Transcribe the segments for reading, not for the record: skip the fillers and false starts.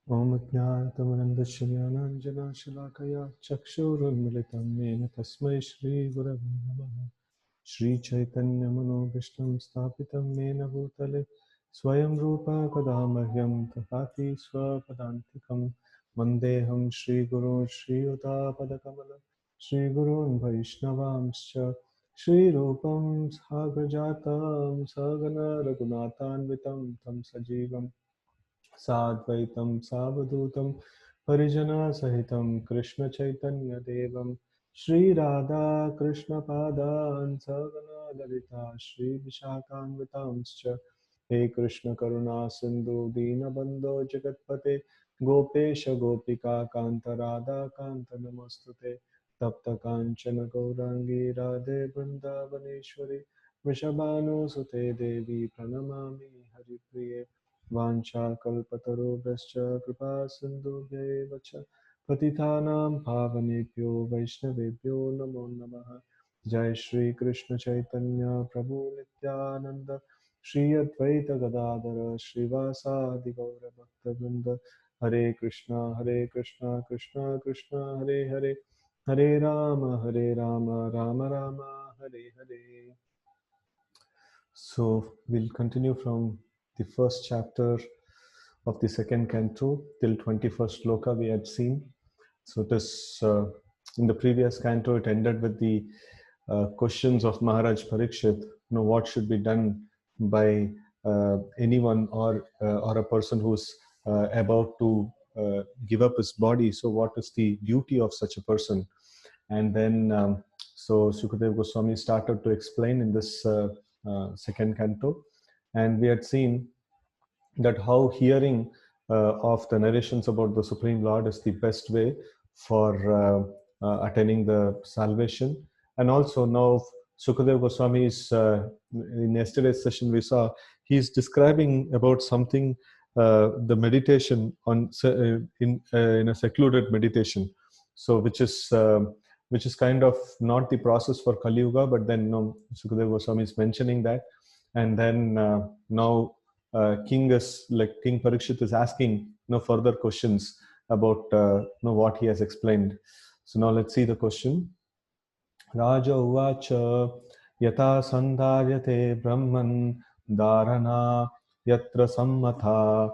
Om Jnanatamandasya Jnananjana Shalakaya Chakshurunmilitam Yena Tasmai Shri Gurave Namaha Shri Chaitanya Manobhishtam Sthapitam Yena Bhutale Swayam Rupa Kadamahyam Tatati Swapadantikam Vandeham Shri Guru Shri Uttapadakamalam Shri Gurun Vaishnavamscha Shri Rupam Sagrajatam Sagana Raghunathanvitam Tam Sajivam Sadvaitam Savadutam Parijana Sahitam Krishna Chaitanya Devam Shri Radha Krishna Padan Savana Lalita Shri Vishakhanvitamscha He Krishna Karuna Sindhu Dina Bandho Jagatpate Gopesha Gopika Kanta Radha Kanta Namostute Tapta Kanchana Gaurangi Radhe Vrindavaneshwari Vrishabhanu Sute Devi Pranamami Haripriye वाञ्छाकल्पतरुभ्यश्च कृपासिन्धुभ्यैव च पतितानां पावनेभ्यो वैष्णवेभ्यो नमो नमः। जय श्री कृष्ण चैतन्य प्रभु नित्यानंद श्री अद्वैत गदाधर श्रीवासादि गौर भक्तवृंद हरे Krishna Krishna Krishna Hare Hare Hare Ram Ram Ram Hare Hare. So we'll continue from the first chapter of the second canto till 21st sloka we had seen. So this in the previous canto it ended with the questions of Maharaj Parikshit. What should be done by anyone or a person who's about to give up his body. So what is the duty of such a person? And then so Sukadeva Goswami started to explain in this second canto, and we had seen that how hearing of the narrations about the Supreme Lord is the best way for attaining the salvation. And also now Sukadeva Goswami is, in yesterday's session we saw, he's describing about something, the meditation on in a secluded meditation. So which is kind of not the process for Kali Yuga, but then Sukadeva Goswami is mentioning that. And then now King Parikshit is asking further questions about what he has explained. So now let's see the question. Raja uvacha yata sandharyate brahman dharana yatra sammatha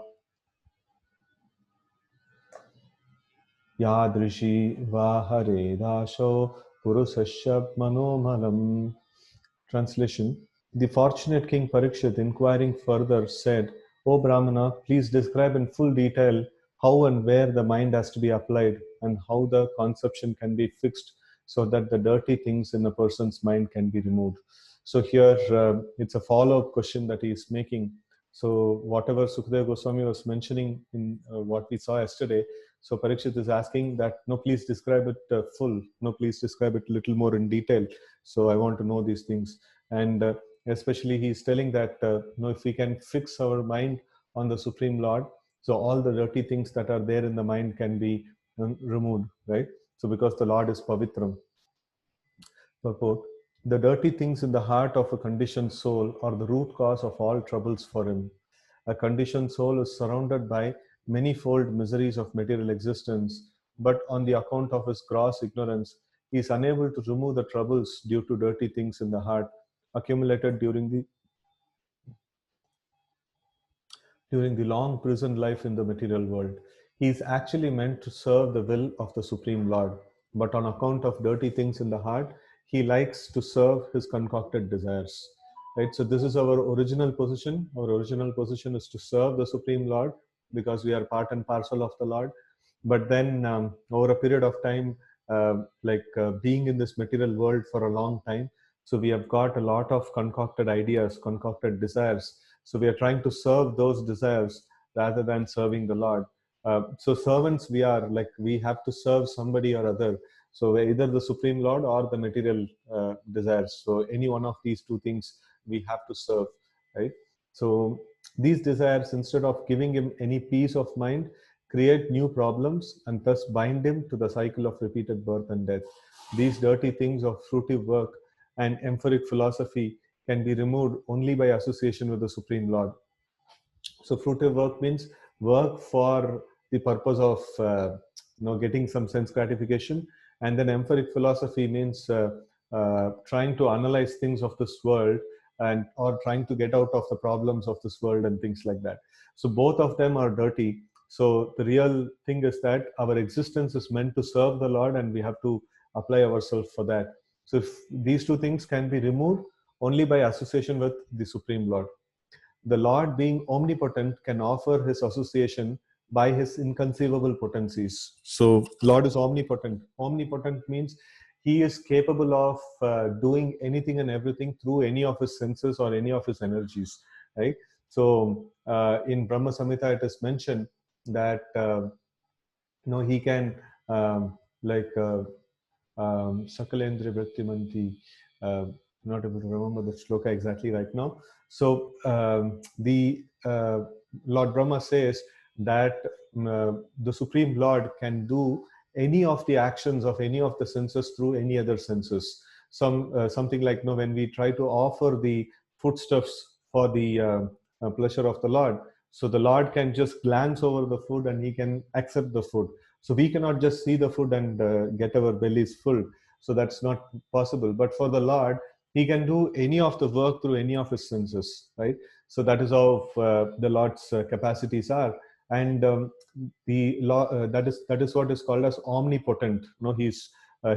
yadrishi vahare dasho purusasya manomalam. Translation. The fortunate King Parikshit, inquiring further, said, O Brahmana, please describe in full detail how and where the mind has to be applied and how the conception can be fixed so that the dirty things in a person's mind can be removed. So here it's a follow-up question that he is making. So whatever Sukadeva Goswami was mentioning in what we saw yesterday, so Parikshit is asking that, no, please describe it full. No, please describe it a little more in detail. So I want to know these things. And especially he's telling that, if we can fix our mind on the Supreme Lord, so all the dirty things that are there in the mind can be removed, right? So because the Lord is Pavitram. Purport. The dirty things in the heart of a conditioned soul are the root cause of all troubles for him. A conditioned soul is surrounded by manifold miseries of material existence, but on the account of his gross ignorance, he is unable to remove the troubles due to dirty things in the heart accumulated during the long prison life in the material world. He is actually meant to serve the will of the Supreme Lord, but on account of dirty things in the heart, he likes to serve his concocted desires. Right? So this is our original position. Our original position is to serve the Supreme Lord because we are part and parcel of the Lord. But then over a period of time, being in this material world for a long time, so we have got a lot of concocted ideas, concocted desires. So we are trying to serve those desires rather than serving the Lord. So servants, we have to serve somebody or other. So either the Supreme Lord or the material desires. So any one of these two things we have to serve, right? So these desires, instead of giving him any peace of mind, create new problems and thus bind him to the cycle of repeated birth and death. These dirty things of fruitive work and emphoric philosophy can be removed only by association with the Supreme Lord. So fruitive work means work for the purpose of getting some sense gratification. And then empiric philosophy means trying to analyze things of this world, and or trying to get out of the problems of this world and things like that. So both of them are dirty. So the real thing is that our existence is meant to serve the Lord, and we have to apply ourselves for that. So if these two things can be removed only by association with the Supreme Lord. The Lord, being omnipotent, can offer his association by his inconceivable potencies. So Lord is omnipotent. Omnipotent means he is capable of doing anything and everything through any of his senses or any of his energies, right? So in Brahma Samhita it is mentioned that he can like Sakalendra Vrittimanti. Not able to remember the shloka exactly right now. So the Lord Brahma says that the Supreme Lord can do any of the actions of any of the senses through any other senses. Something like, when we try to offer the foodstuffs for the pleasure of the Lord, so the Lord can just glance over the food and he can accept the food. So we cannot just see the food and get our bellies full. So that's not possible. But for the Lord, he can do any of the work through any of his senses, right? So that is how the Lord's capacities are. And the law that is what is called as omnipotent. He's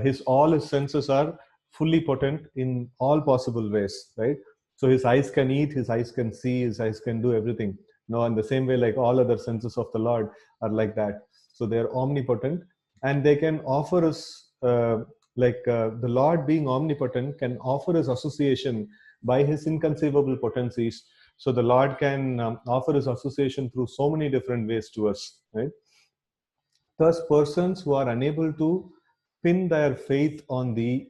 his all his senses are fully potent in all possible ways, right? So his eyes can eat, his eyes can see, his eyes can do everything. In the same way, like all other senses of the Lord are like that. So they are omnipotent, and they can offer us, the Lord, being omnipotent, can offer us association by his inconceivable potencies. So the Lord can offer his association through so many different ways to us, right? Thus, persons who are unable to pin their faith on the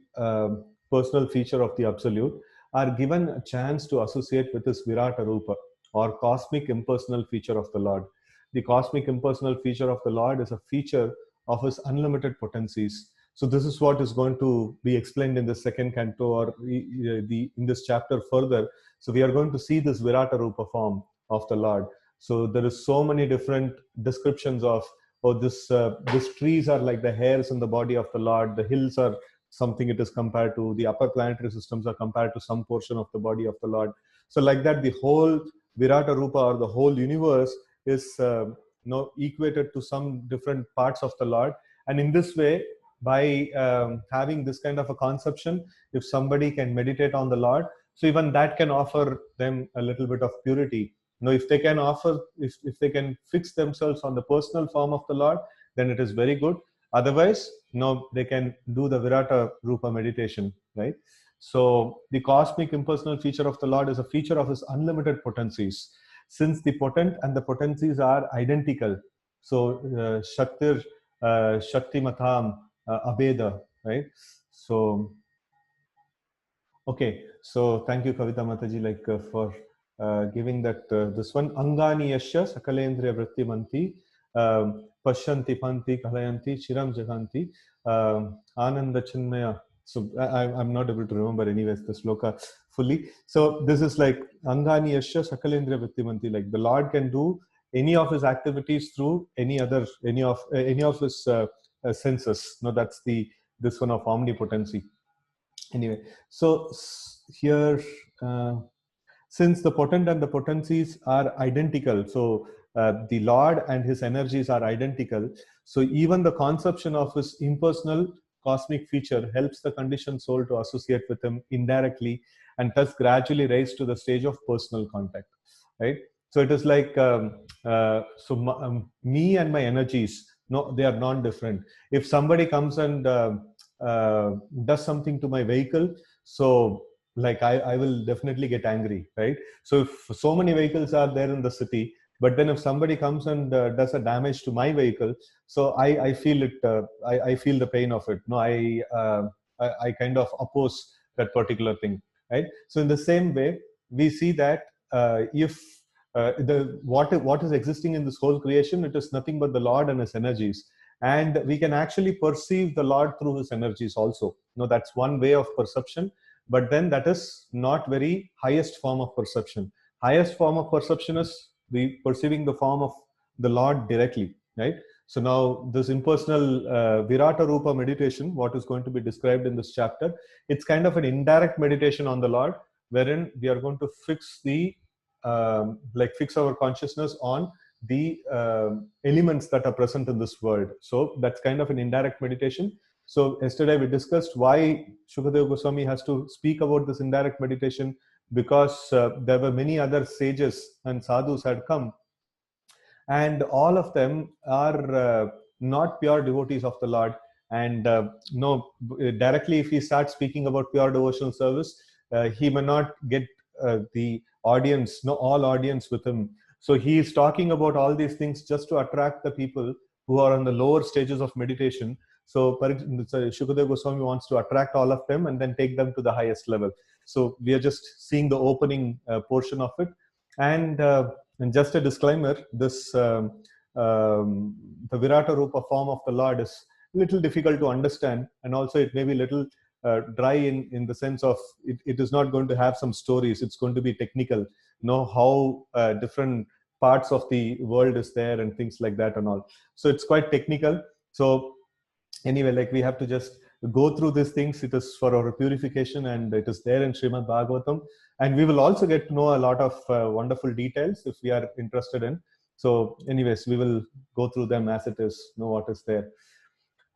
personal feature of the Absolute are given a chance to associate with his Virata Rupa, or cosmic impersonal feature of the Lord. The cosmic impersonal feature of the Lord is a feature of his unlimited potencies. So this is what is going to be explained in the second canto, or in this chapter further. So we are going to see this Virata Rupa form of the Lord. So there is so many different descriptions of, these trees are like the hairs in the body of the Lord, the hills are something it is compared to, the upper planetary systems are compared to some portion of the body of the Lord. So like that, the whole Virata Rupa, or the whole universe, is equated to some different parts of the Lord. And in this way, by having this kind of a conception, if somebody can meditate on the Lord, so even that can offer them a little bit of purity. If they can offer, if they can fix themselves on the personal form of the Lord, then it is very good. Otherwise, they can do the Virata Rupa meditation, right? So the cosmic impersonal feature of the Lord is a feature of his unlimited potencies. Since the potent and the potencies are identical, so Shaktir, Shakti Matam, Abeda, right? So okay, so thank you, Kavita Mataji, for giving that this one. Angani yasya sakalendriya vrittimanti pashyanti panti kalayanti chiram jaganti ananda chinmaya. So I'm not able to remember anyways the sloka fully. So this is like Angani yasya sakalendriya vrittimanti, like the Lord can do any of his activities through any of his senses. That's this one of omnipotency. Anyway, so here, since the potent and the potencies are identical, so the Lord and his energies are identical, so even the conception of his impersonal cosmic feature helps the conditioned soul to associate with him indirectly, and thus gradually rise to the stage of personal contact, right? So it is like, me and my energies, no, they are non-different. If somebody comes and does something to my vehicle, so like I will definitely get angry, right? So if so many vehicles are there in the city, but then if somebody comes and does a damage to my vehicle, so I feel it, I feel the pain of it. I kind of oppose that particular thing, right? So in the same way, we see that if what is existing in this whole creation, it is nothing but the Lord and his energies, and we can actually perceive the Lord through his energies also. That's one way of perception, but then that is not very highest form of perception. Highest form of perception is the perceiving the form of the Lord directly, right? So now this impersonal Virata Rupa meditation, what is going to be described in this chapter, it's kind of an indirect meditation on the Lord, wherein we are going to fix the fix our consciousness on the elements that are present in this world. So that's kind of an indirect meditation. So yesterday we discussed why Shukadeva Goswami has to speak about this indirect meditation, because there were many other sages and sadhus had come, and all of them are not pure devotees of the Lord. And no, directly if he starts speaking about pure devotional service, he may not get the audience, no, all audience with him. So he is talking about all these things just to attract the people who are on the lower stages of meditation. So Shukadeva Goswami wants to attract all of them and then take them to the highest level. So we are just seeing the opening portion of it. And just a disclaimer, this the Virata Rupa form of the Lord is a little difficult to understand, and also it may be a little dry in the sense of it is not going to have some stories. It's going to be technical, know how different parts of the world is there and things like that and all. So it's quite technical. So anyway, like we have to just go through these things. It is for our purification, and it is there in Srimad Bhagavatam. And we will also get to know a lot of wonderful details if we are interested in. So anyways, we will go through them as it is, know what is there.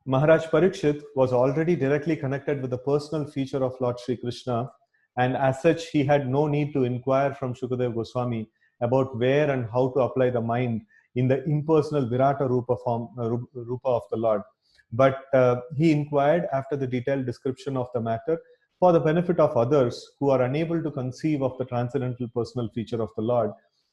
Maharaj Parikshit was already directly connected with the personal feature of Lord Sri Krishna, and as such, he had no need to inquire from Shukadeva Goswami about where and how to apply the mind in the impersonal Virata Rupa form, Rupa of the Lord. But he inquired after the detailed description of the matter for the benefit of others who are unable to conceive of the transcendental personal feature of the Lord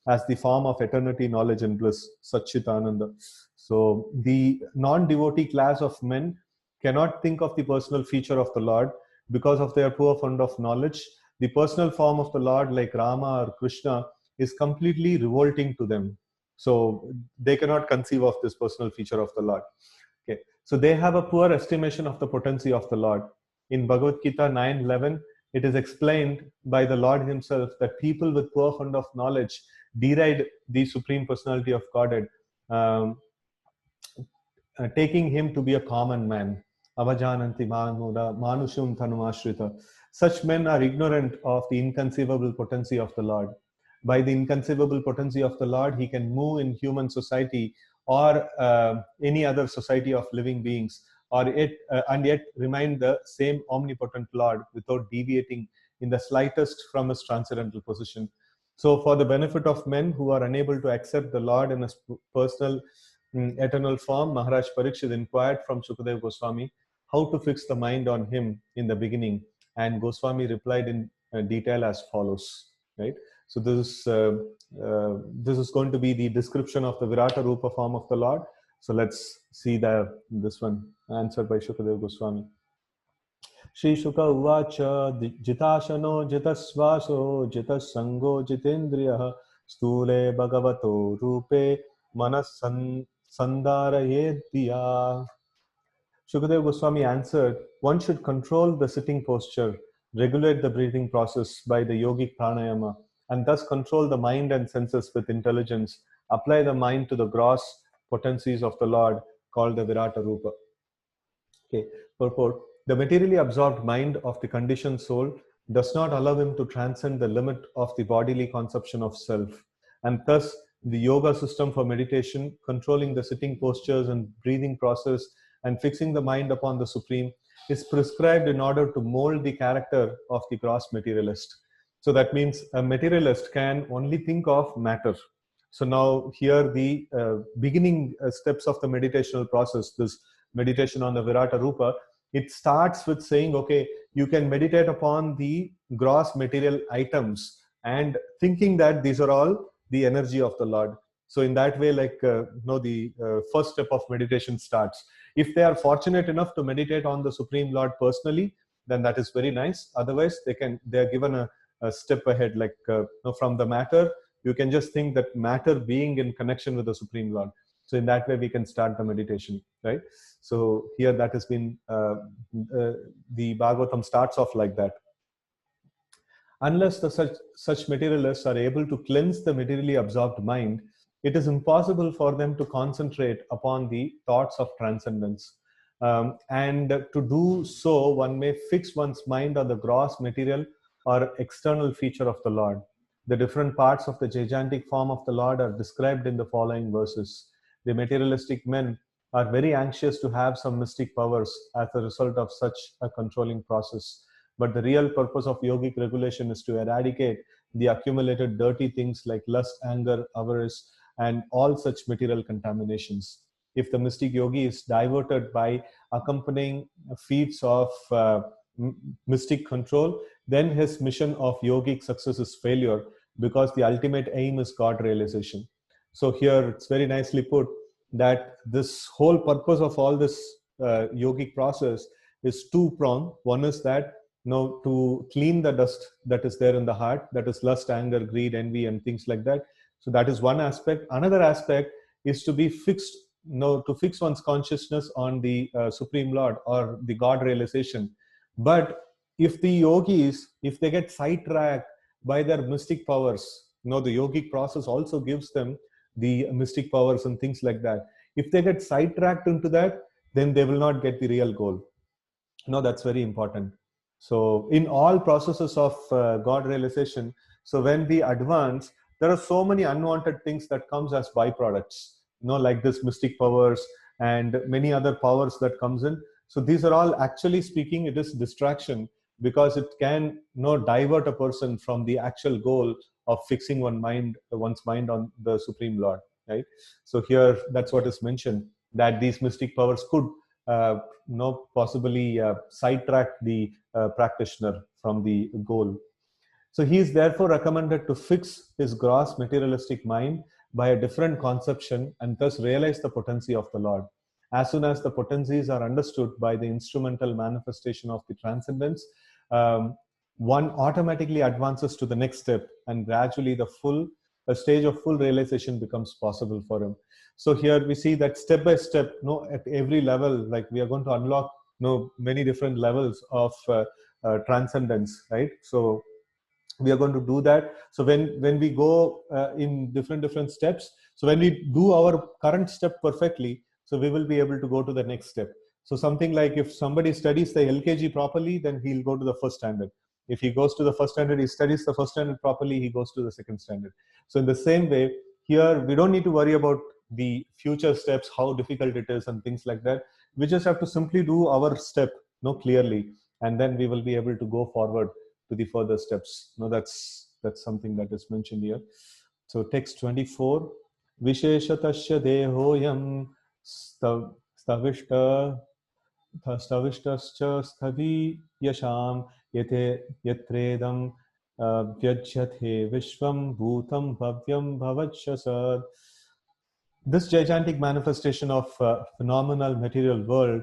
as the form of eternity, knowledge, and bliss, Satchitananda. So the non-devotee class of men cannot think of the personal feature of the Lord because of their poor fund of knowledge. The personal form of the Lord, like Rama or Krishna, is completely revolting to them. So they cannot conceive of this personal feature of the Lord. Okay. So they have a poor estimation of the potency of the Lord. In Bhagavad Gita 9:11, it is explained by the Lord himself that people with poor fund of knowledge deride the Supreme Personality of Godhead, um, taking him to be a common man. Avajananti manushum tanumashrita. Such men are ignorant of the inconceivable potency of the Lord. By the inconceivable potency of the Lord, he can move in human society or any other society of living beings, or and yet remain the same omnipotent Lord without deviating in the slightest from his transcendental position. So, for the benefit of men who are unable to accept the Lord in his personal eternal form, Maharaj Parikshit inquired from Shukadeva Goswami how to fix the mind on him in the beginning, and Goswami replied in detail as follows. Right. So this is going to be the description of the Virata Rupa form of the Lord. So let's see this one answered by Shukadeva Goswami. Shri Shuka Uvacha Jitashano Jitasvaso Jitasango Jitendriya Stule Bhagavato Rupe Manas Sandarayedya. Shukadeva Goswami answered, one should control the sitting posture, regulate the breathing process by the yogic pranayama, and thus control the mind and senses with intelligence. Apply the mind to the gross potencies of the Lord, called the Virata Rupa. Okay. Purport. The materially absorbed mind of the conditioned soul does not allow him to transcend the limit of the bodily conception of self. And thus, the yoga system for meditation, controlling the sitting postures and breathing process, and fixing the mind upon the Supreme, is prescribed in order to mold the character of the gross materialist. So that means a materialist can only think of matter. So now here the beginning steps of the meditational process, this meditation on the Virata Rupa, it starts with saying, okay, you can meditate upon the gross material items and thinking that these are all the energy of the Lord. So in that way, the first step of meditation starts. If they are fortunate enough to meditate on the Supreme Lord personally, then that is very nice. Otherwise, they are given a step ahead, from the matter, you can just think that matter being in connection with the Supreme Lord. So in that way, we can start the meditation, right? So here that has been, the Bhagavatam starts off like that. Unless such materialists are able to cleanse the materially absorbed mind, it is impossible for them to concentrate upon the thoughts of transcendence. And to do so, one may fix one's mind on the gross material or external feature of the Lord. The different parts of the gigantic form of the Lord are described in the following verses. The materialistic men are very anxious to have some mystic powers as a result of such a controlling process. But the real purpose of yogic regulation is to eradicate the accumulated dirty things like lust, anger, avarice, and all such material contaminations. If the mystic yogi is diverted by accompanying feats of mystic control, then his mission of yogic success is failure, because the ultimate aim is God realization. So here it's very nicely put that this whole purpose of all this yogic process is two-pronged. One is that, to clean the dust that is there in the heart, that is lust, anger, greed, envy, and things like that. So that is one aspect. Another aspect is to be fixed, to fix one's consciousness on the Supreme Lord or the God realization. But if the yogis, if they get sidetracked by their mystic powers, the yogic process also gives them the mystic powers and things like that. If they get sidetracked into that, then they will not get the real goal. That's very important. So in all processes of God realization, so when we advance, there are so many unwanted things that comes as byproducts, like this mystic powers and many other powers that comes in. So these are all, actually speaking, it is distraction, because it can divert a person from the actual goal of fixing one's mind on the Supreme Lord, right? So here, that's what is mentioned, that these mystic powers could possibly sidetrack the practitioner from the goal. So he is therefore recommended to fix his gross materialistic mind by a different conception and thus realize the potency of the Lord. As soon as the potencies are understood by the instrumental manifestation of the transcendence, one automatically advances to the next step, and gradually a stage of full realization becomes possible for him. So here we see that step by step, at every level, like we are going to unlock many different levels of transcendence, right? So we are going to do that. So when we go in different steps, so when we do our current step perfectly, so we will be able to go to the next step. So something like, if somebody studies the LKG properly, then he'll go to the first standard. If he goes to the first standard, he studies the first standard properly, he goes to the second standard. So in the same way, here we don't need to worry about the future steps, how difficult it is and things like that. We just have to simply do our step clearly, and then we will be able to go forward to the further steps. That's something that is mentioned here. So text 24, Visheshatasya dehoyam stavishta stavishtascha sthavi yasham yate yatredam vyajyathe vishvam bhutam bhavyam bhavachasad. This gigantic manifestation of phenomenal material world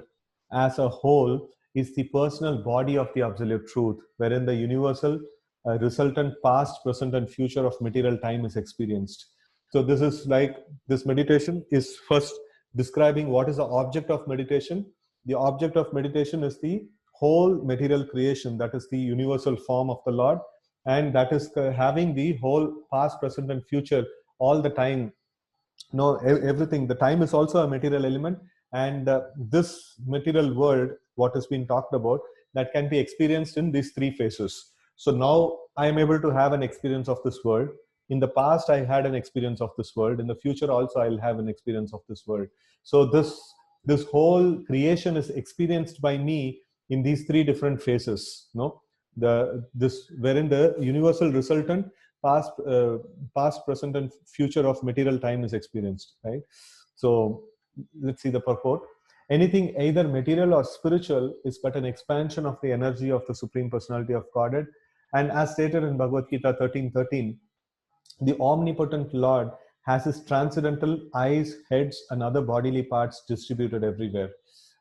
as a whole is the personal body of the absolute truth, wherein the universal resultant past, present, and future of material time is experienced. So this is like, this meditation is first describing what is the object of meditation. The object of meditation is the whole material creation, that is the universal form of the Lord, and that is having the whole past, present, and future all the time. Everything, the time is also a material element, and this material world, what has been talked about, that can be experienced in these three phases. So now I am able to have an experience of this world. In the past, I had an experience of this world. In the future also, I'll have an experience of this world. So this whole creation is experienced by me in these three different phases. Wherein the universal resultant, past, present, and future of material time is experienced, right? So let's see the purport. Anything either material or spiritual is but an expansion of the energy of the Supreme Personality of Godhead. And as stated in Bhagavad Gita 13:13, the omnipotent Lord has his transcendental eyes, heads, and other bodily parts distributed everywhere.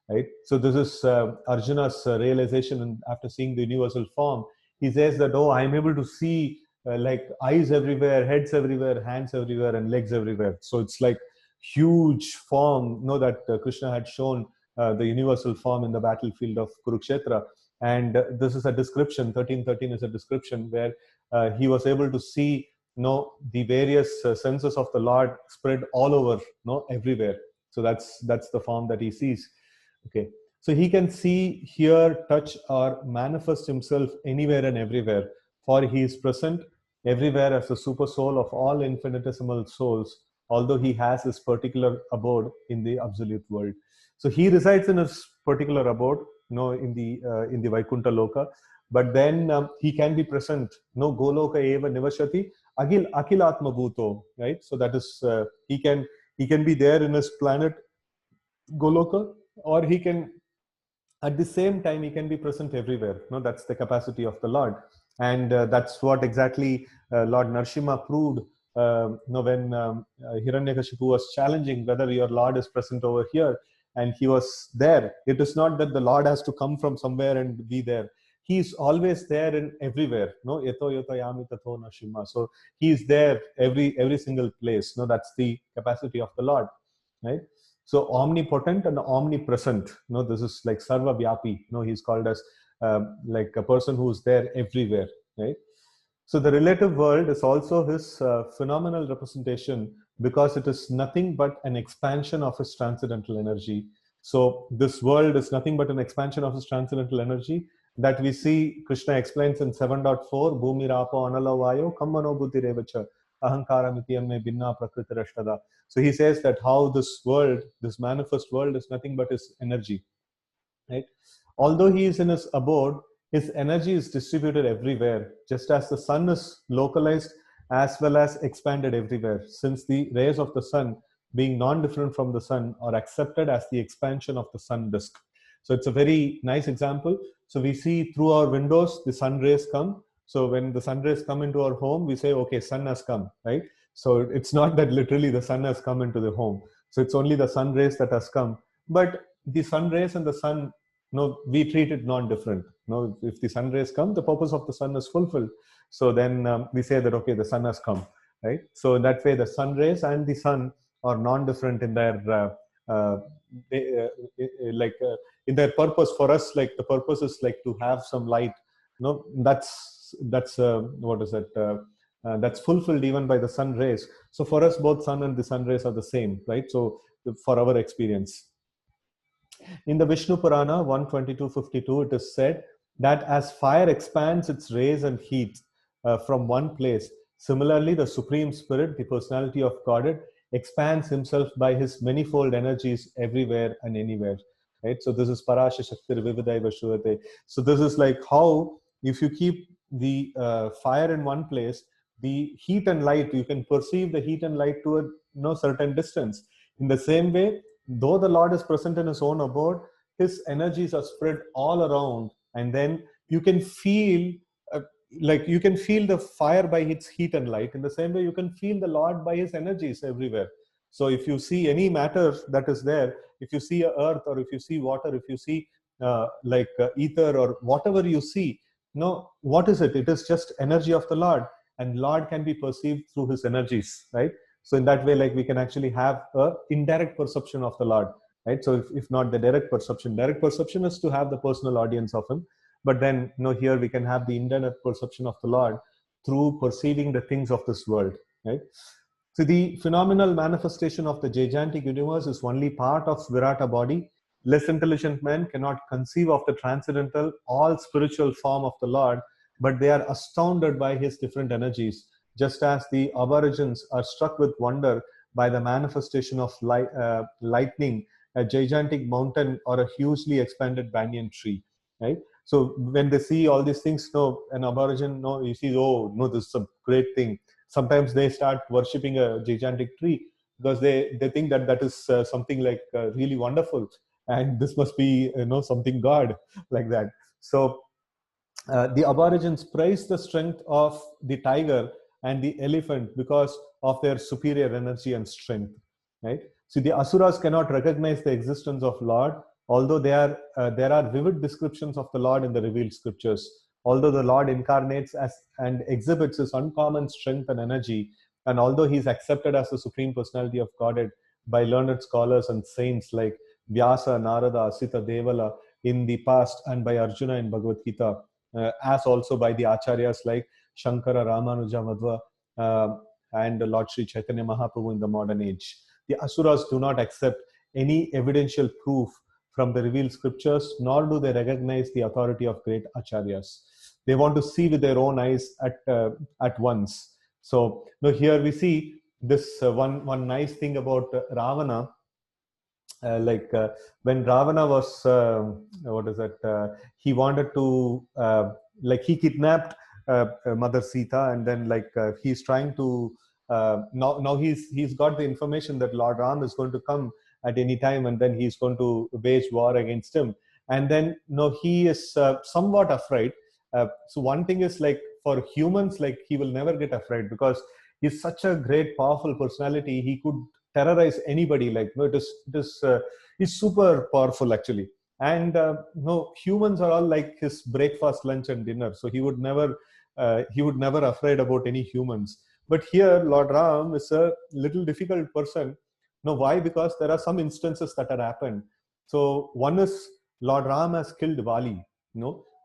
Right? So this is Arjuna's realization, and after seeing the universal form, he says that, oh, I am able to see like eyes everywhere, heads everywhere, hands everywhere, and legs everywhere. So it's like huge form, that Krishna had shown the universal form in the battlefield of Kurukshetra. And this is a description, 13:13 is a description where he was able to see the various senses of the Lord spread all over, everywhere. So that's the form that he sees. Okay, so he can see, hear, touch, or manifest himself anywhere and everywhere, for he is present everywhere as the super soul of all infinitesimal souls, although he has his particular abode in the absolute world. So he resides in his particular abode, in the Vaikuntha Loka, but then he can be present, no Goloka eva nivashati akilatma bhuto, right? So that is he can be there in his planet Goloka, or he can, at the same time, he can be present everywhere. No, that's the capacity of the Lord, and that's what exactly Lord Narsimha proved. When Hiranyakashipu was challenging whether your Lord is present over here, and he was there. It is not that the Lord has to come from somewhere and be there. He is always there in everywhere. No, yeto yeto yami tato Narsimha. So he is there every single place. No, that's the capacity of the Lord, right? So omnipotent and omnipresent. This is like Sarva Vyapi. He's called as like a person who is there everywhere, right? So the relative world is also his phenomenal representation, because it is nothing but an expansion of his transcendental energy. So this world is nothing but an expansion of his transcendental energy that we see Krishna explains in 7.4, Bhumi Rapo Anala Vayo Kammano Buddhi Revacha Ahankara Mitiyame Binna Prakriti Rashtada. So he says that how this world, this manifest world, is nothing but his energy, right? Although he is in his abode, his energy is distributed everywhere, just as the sun is localized as well as expanded everywhere, since the rays of the sun, being non-different from the sun, are accepted as the expansion of the sun disk. So it's a very nice example. So we see through our windows, the sun rays come. So when the sun rays come into our home, we say, okay, sun has come, right? So it's not that literally the sun has come into the home. So it's only the sun rays that has come. But the sun rays and the sun, we treat it non-different. If the sun rays come, the purpose of the sun is fulfilled. So then we say that, okay, the sun has come, right? So in that way, the sun rays and the sun are non-different in their in their purpose. For us, like the purpose is like to have some light. That's what is it? That's fulfilled even by the sun rays. So for us, both sun and the sun rays are the same, right? So for our experience. In the Vishnu Purana 122.52, it is said that as fire expands its rays and heat from one place, similarly the Supreme Spirit, the personality of Godhead, expands himself by his manifold energies everywhere and anywhere. Right? So this is Parasha Shakti Vividaiva Shruvate. So this is like how, if you keep the fire in one place, the heat and light, you can perceive the heat and light to a certain distance. In the same way, though the Lord is present in his own abode, his energies are spread all around, and then you can feel you can feel the fire by its heat and light. In the same way, you can feel the Lord by his energies everywhere. So if you see any matter that is there, if you see earth, or if you see water, if you see ether, or whatever you see, what is it? It is just energy of the Lord, and Lord can be perceived through his energies, right? So in that way, like, we can actually have a indirect perception of the Lord, right? So if not the direct perception is to have the personal audience of him. But then, here we can have the indirect perception of the Lord through perceiving the things of this world, right? So the phenomenal manifestation of the gigantic universe is only part of Virata body. Less intelligent men cannot conceive of the transcendental, all spiritual form of the Lord, but they are astounded by his different energies, just as the aborigines are struck with wonder by the manifestation of lightning, a gigantic mountain, or a hugely expanded banyan tree, right? So when they see all these things, an aborigine, you see, oh, no, this is a great thing. Sometimes they start worshipping a gigantic tree because they think that is something like really wonderful, and this must be something God, like that. So the aborigines praise the strength of the tiger and the elephant because of their superior energy and strength, right? So the asuras cannot recognize the existence of Lord, although there are vivid descriptions of the Lord in the revealed scriptures. Although the Lord incarnates as and exhibits his uncommon strength and energy, and although he is accepted as the Supreme Personality of Godhead by learned scholars and saints like Vyasa, Narada, Sita, Devala in the past, and by Arjuna in Bhagavad Gita, as also by the acharyas like Shankara, Ramanuja, Madhva, and Lord Sri Chaitanya Mahaprabhu in the modern age. The Asuras do not accept any evidential proof from the revealed scriptures, nor do they recognize the authority of great acharyas. They want to see with their own eyes at once. So here we see this one nice thing about Ravana. When Ravana was what is that? He wanted to he kidnapped Mother Sita, and then he's trying to now he's got the information that Lord Ram is going to come at any time, and then he's going to wage war against him. And then he is somewhat afraid. So one thing is, like, for humans, like, he will never get afraid because he's such a great, powerful personality. He could terrorize anybody. He's super powerful actually. And humans are all like his breakfast, lunch, and dinner. So he would never afraid about any humans. But here, Lord Ram is a little difficult person. Why? Because there are some instances that have happened. So one is, Lord Ram has killed Vali.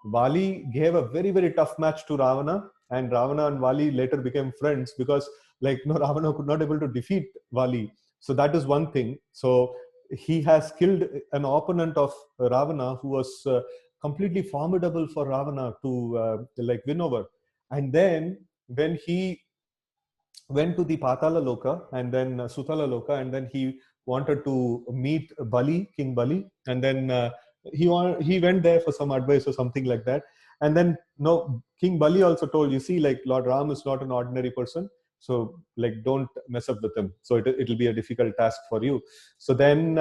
Vali gave a very, very tough match to Ravana, and Ravana and Vali later became friends because Ravana could not able to defeat Vali. So that is one thing. So he has killed an opponent of Ravana who was completely formidable for Ravana to win over. And then when he went to the Patala Loka and then Sutala Loka, and then he wanted to meet Bali, King Bali, and then he went there for some advice or something like that. And then King Bali also told, you see, like, Lord Ram is not an ordinary person, so don't mess up with him. So it'll be a difficult task for you. So then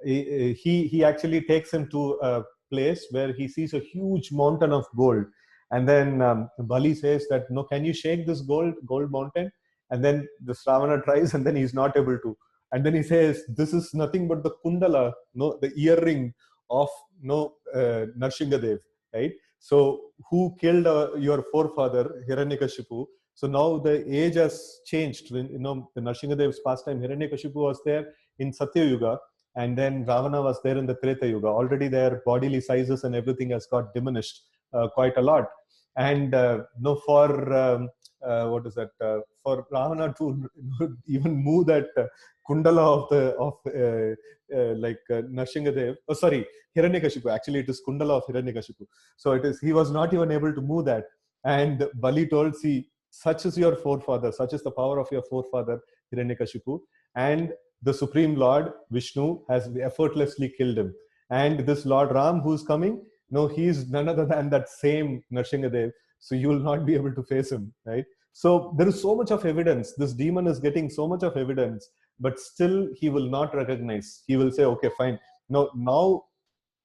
he actually takes him to a place where he sees a huge mountain of gold. And then Bali says that, no, can you shake this gold mountain? And then the Ravana tries, and then he's not able to. And then he says, this is nothing but the kundala, the earring of Narsinghadev, right? So who killed your forefather, Hiranyakashipu? So now the age has changed. The Narsinghdev's pastime, Hiranyakashipu was there in Satya Yuga, and then Ravana was there in the Treta Yuga. Already their bodily sizes and everything has got diminished quite a lot. And for Ravana to even move that kundala of Narsinghadev, Hiranyakashipu. Actually, it is kundala of Hiranyakashipu. So he was not even able to move that. And Bali told, see, such is your forefather, such is the power of your forefather, Hiranyakashipu. And the Supreme Lord, Vishnu, has effortlessly killed him. And this Lord Ram who's coming, he is none other than that same Narsinghadev. So you will not be able to face him, right? So there is so much of evidence. This demon is getting so much of evidence, but still he will not recognize. He will say, okay, fine. Now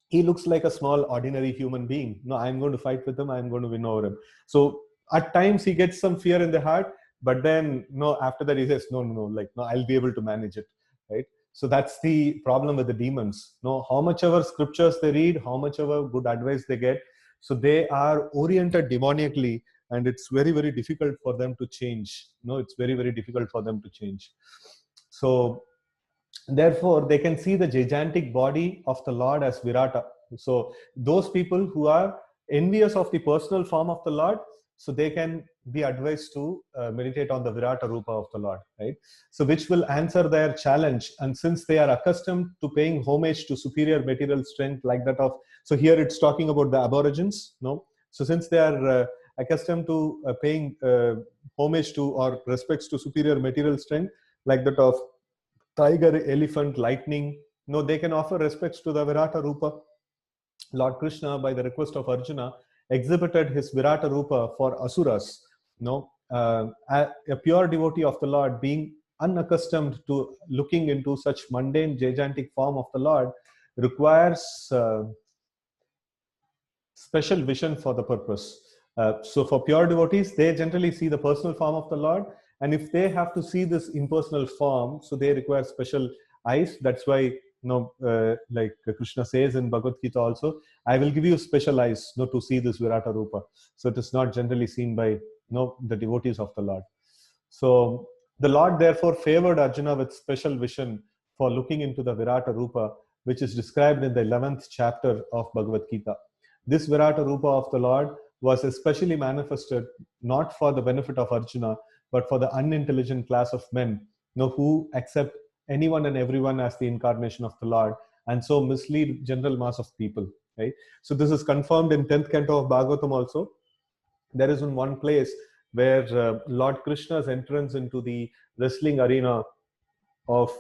he looks like a small, ordinary human being. No, I'm going to fight with him. I'm going to win over him. So at times he gets some fear in the heart, but then after that he says, no, I'll be able to manage it, right? So that's the problem with the demons. How much ever scriptures they read, how much ever good advice they get, so they are oriented demoniacally, and it's very, very difficult for them to change. It's very, very difficult for them to change. So therefore, they can see the gigantic body of the Lord as Virata. So those people who are envious of the personal form of the Lord, so they can be advised to meditate on the Virata Rupa of the Lord, right? So which will answer their challenge. And since they are accustomed to paying homage to superior material strength like that of, so here it's talking about the aborigines, So since they are accustomed to paying homage to or respects to superior material strength like that of tiger, elephant, lightning, they can offer respects to the Virata Rupa. Lord Krishna, by the request of Arjuna, exhibited his Virata Rupa for Asuras. A pure devotee of the Lord, being unaccustomed to looking into such mundane, gigantic form of the Lord, requires special vision for the purpose. So for pure devotees, they generally see the personal form of the Lord. And if they have to see this impersonal form, so they require special eyes. That's why, like Krishna says in Bhagavad Gita also, I will give you special eyes to see this Virata Rupa. So it is not generally seen by the devotees of the Lord. So the Lord therefore favored Arjuna with special vision for looking into the Virata Rupa, which is described in the 11th chapter of Bhagavad Gita. This Virata Rupa of the Lord was especially manifested not for the benefit of Arjuna, but for the unintelligent class of men, who accept anyone and everyone as the incarnation of the Lord, and so mislead general mass of people. Right. So this is confirmed in 10th canto of Bhagavatam also. There is in one place where Lord Krishna's entrance into the wrestling arena of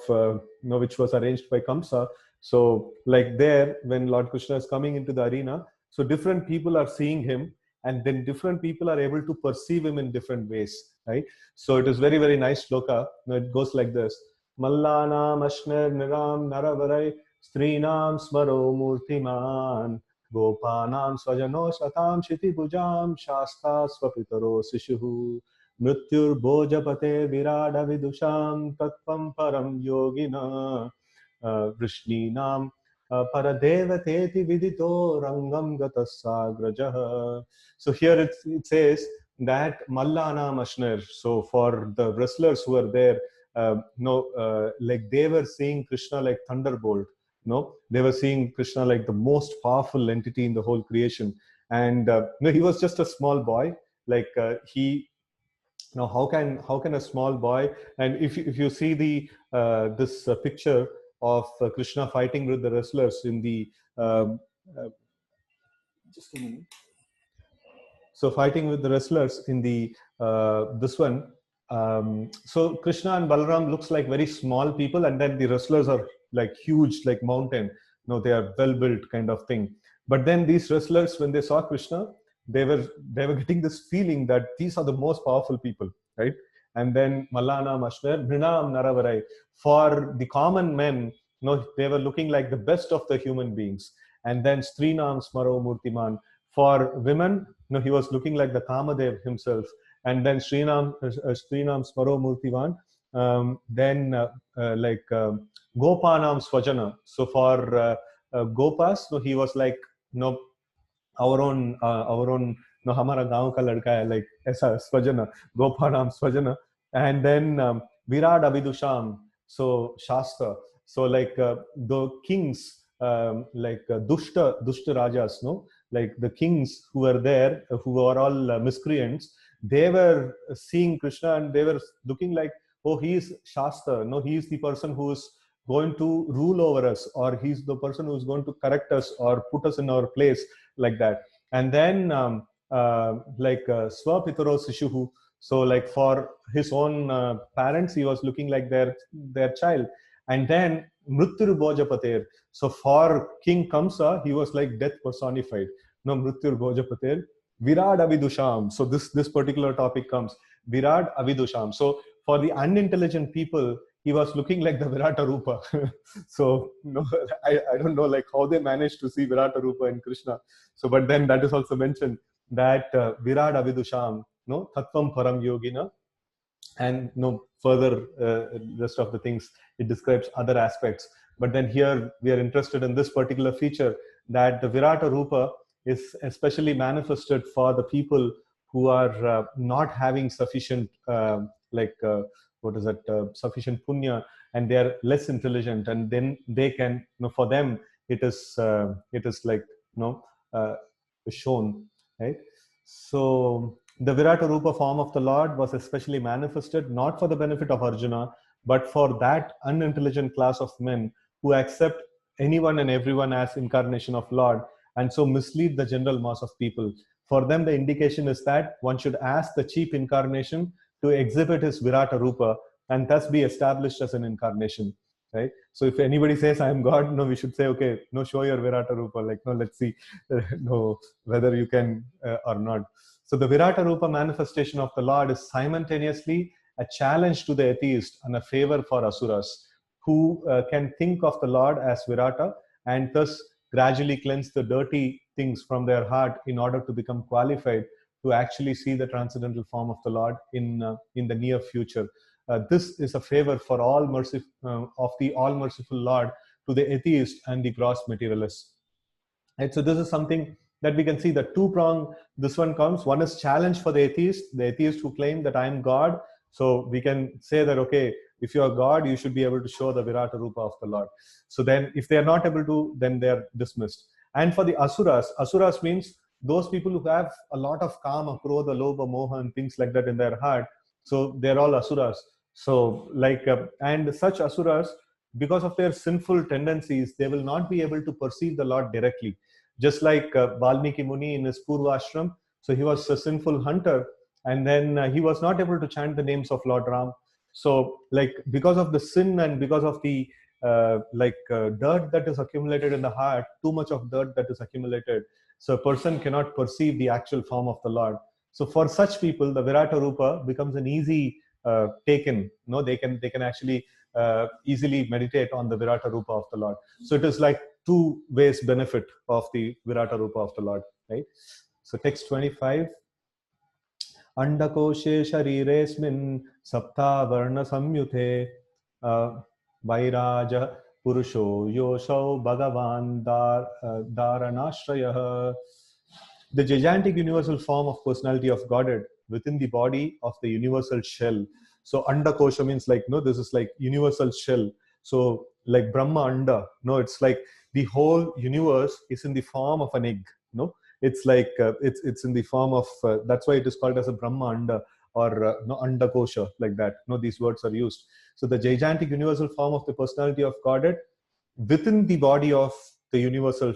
which was arranged by Kamsa. So like there, when Lord Krishna is coming into the arena, so different people are seeing him, and then different people are able to perceive him in different ways, right? So it is very, very nice shloka. It goes like this: Mallanam ashner niram naravarai strinam smaro murtiman gopanam swajano satam shiti bujam shasta swapitaro sishuhu मृत्युर्भोजपते विराड विदुषां तत्त्वं परम योगिना वृष्णीनां paradevateति vidito rangam gatasagrajah. So here it says that Mallana Mashner. So for the wrestlers who were there, like they were seeing Krishna like thunderbolt. They were seeing Krishna like the most powerful entity in the whole creation. And he was just a small boy. Like he now how can a small boy, and if you see the this picture of Krishna fighting with the wrestlers in the um, uh, just a minute. So fighting with the wrestlers in the this one, so Krishna and Balaram looks like very small people, and then the wrestlers are like huge, like mountain. They are well built kind of thing. But then these wrestlers, when they saw Krishna, they were getting this feeling that these are the most powerful people, right? And then Mallana Mashner Brinam Naravarai, for the common men, they were looking like the best of the human beings. And then Strinam Smaro Murtiman, for women, he was looking like the Kamadev himself. And then Srinam Smaro Murtivan, then like Gopanam Swajana. So for Gopas, he was like, our own हमारा गांव का लड़का है, like ऐसा स्वजन, Gopanam Swajana. And then Virad Avidusham, so Shastra. So like the kings, like Dushta Rajas, like the kings who were there, who were all miscreants, they were seeing Krishna and they were looking like, oh, he is Shastra. He is the person who is going to rule over us, or he's the person who is going to correct us or put us in our place, like that. And then like Swapitaro Sishuhu, so like for his own parents, he was looking like their child. And then Mrityur Bhojapater, so for King Kamsa, he was like death personified. Mrityur Bhojapater, Virad Avidusham. So this particular topic comes, Virad Avidusham. So for the unintelligent people, he was looking like the Virata Rupa. So I don't know like how they managed to see Virata Rupa in Krishna. So but then that is also mentioned that Virad Avidusham, Tattvam Param Yogina, and further rest of the things, it describes other aspects. But then here we are interested in this particular feature, that the Virata Rupa is especially manifested for the people who are not having sufficient sufficient punya, and they are less intelligent, and then they can, for them it is like shown, right? So the Virata Rupa form of the Lord was especially manifested not for the benefit of Arjuna, but for that unintelligent class of men who accept anyone and everyone as incarnation of Lord, and so mislead the general mass of people. For them, the indication is that one should ask the chief incarnation to exhibit his Virata Rupa and thus be established as an incarnation, right? So if anybody says, I am God, we should say, okay, show your Virata Rupa, like, let's see, whether you can or not. So the Virata Rupa manifestation of the Lord is simultaneously a challenge to the atheist and a favor for asuras, who can think of the Lord as Virata and thus gradually cleanse the dirty things from their heart in order to become qualified to actually see the transcendental form of the Lord in the near future. This is a favor for all of the all merciful Lord to the atheist and the gross materialist. Right? So this is something that we can see, the two-prong this one comes. One is challenge for the atheist who claim that I am God. So we can say that, okay, if you are God, you should be able to show the Virata Rupa of the Lord. So then if they are not able to, then they are dismissed. And for the asuras means those people who have a lot of kama, krodha, lobha, moha, and things like that in their heart, so they're all asuras. So and such asuras, because of their sinful tendencies, they will not be able to perceive the Lord directly. Just like Valmiki Muni in his Purva Ashram, so he was a sinful hunter, and then he was not able to chant the names of Lord Ram. So because of the sin and because of the dirt that is accumulated in the heart, too much of dirt that is accumulated, so a person cannot perceive the actual form of the Lord. So for such people, the Virata Rupa becomes an easy taken. No, they can actually easily meditate on the Virata Rupa of the Lord. So it is like two ways benefit of the Virata Rupa of the Lord, right? So text 25. अंडकोशे शरीरेऽस्मिन् सप्तावर्ण संयुते वैराज पुरुषो योऽसौ भगवान् धारणाश्रयः. The gigantic universal form of personality of Godhead within the body of the universal shell. So Andakosha means this is like universal shell. So like Brahma Anda, it's like the whole universe is in the form of an egg. It's like it's in the form of that's why it is called as a Brahma Anda or Anda Kosha, like that. These words are used. So the gigantic universal form of the personality of Godhead within the body of the universal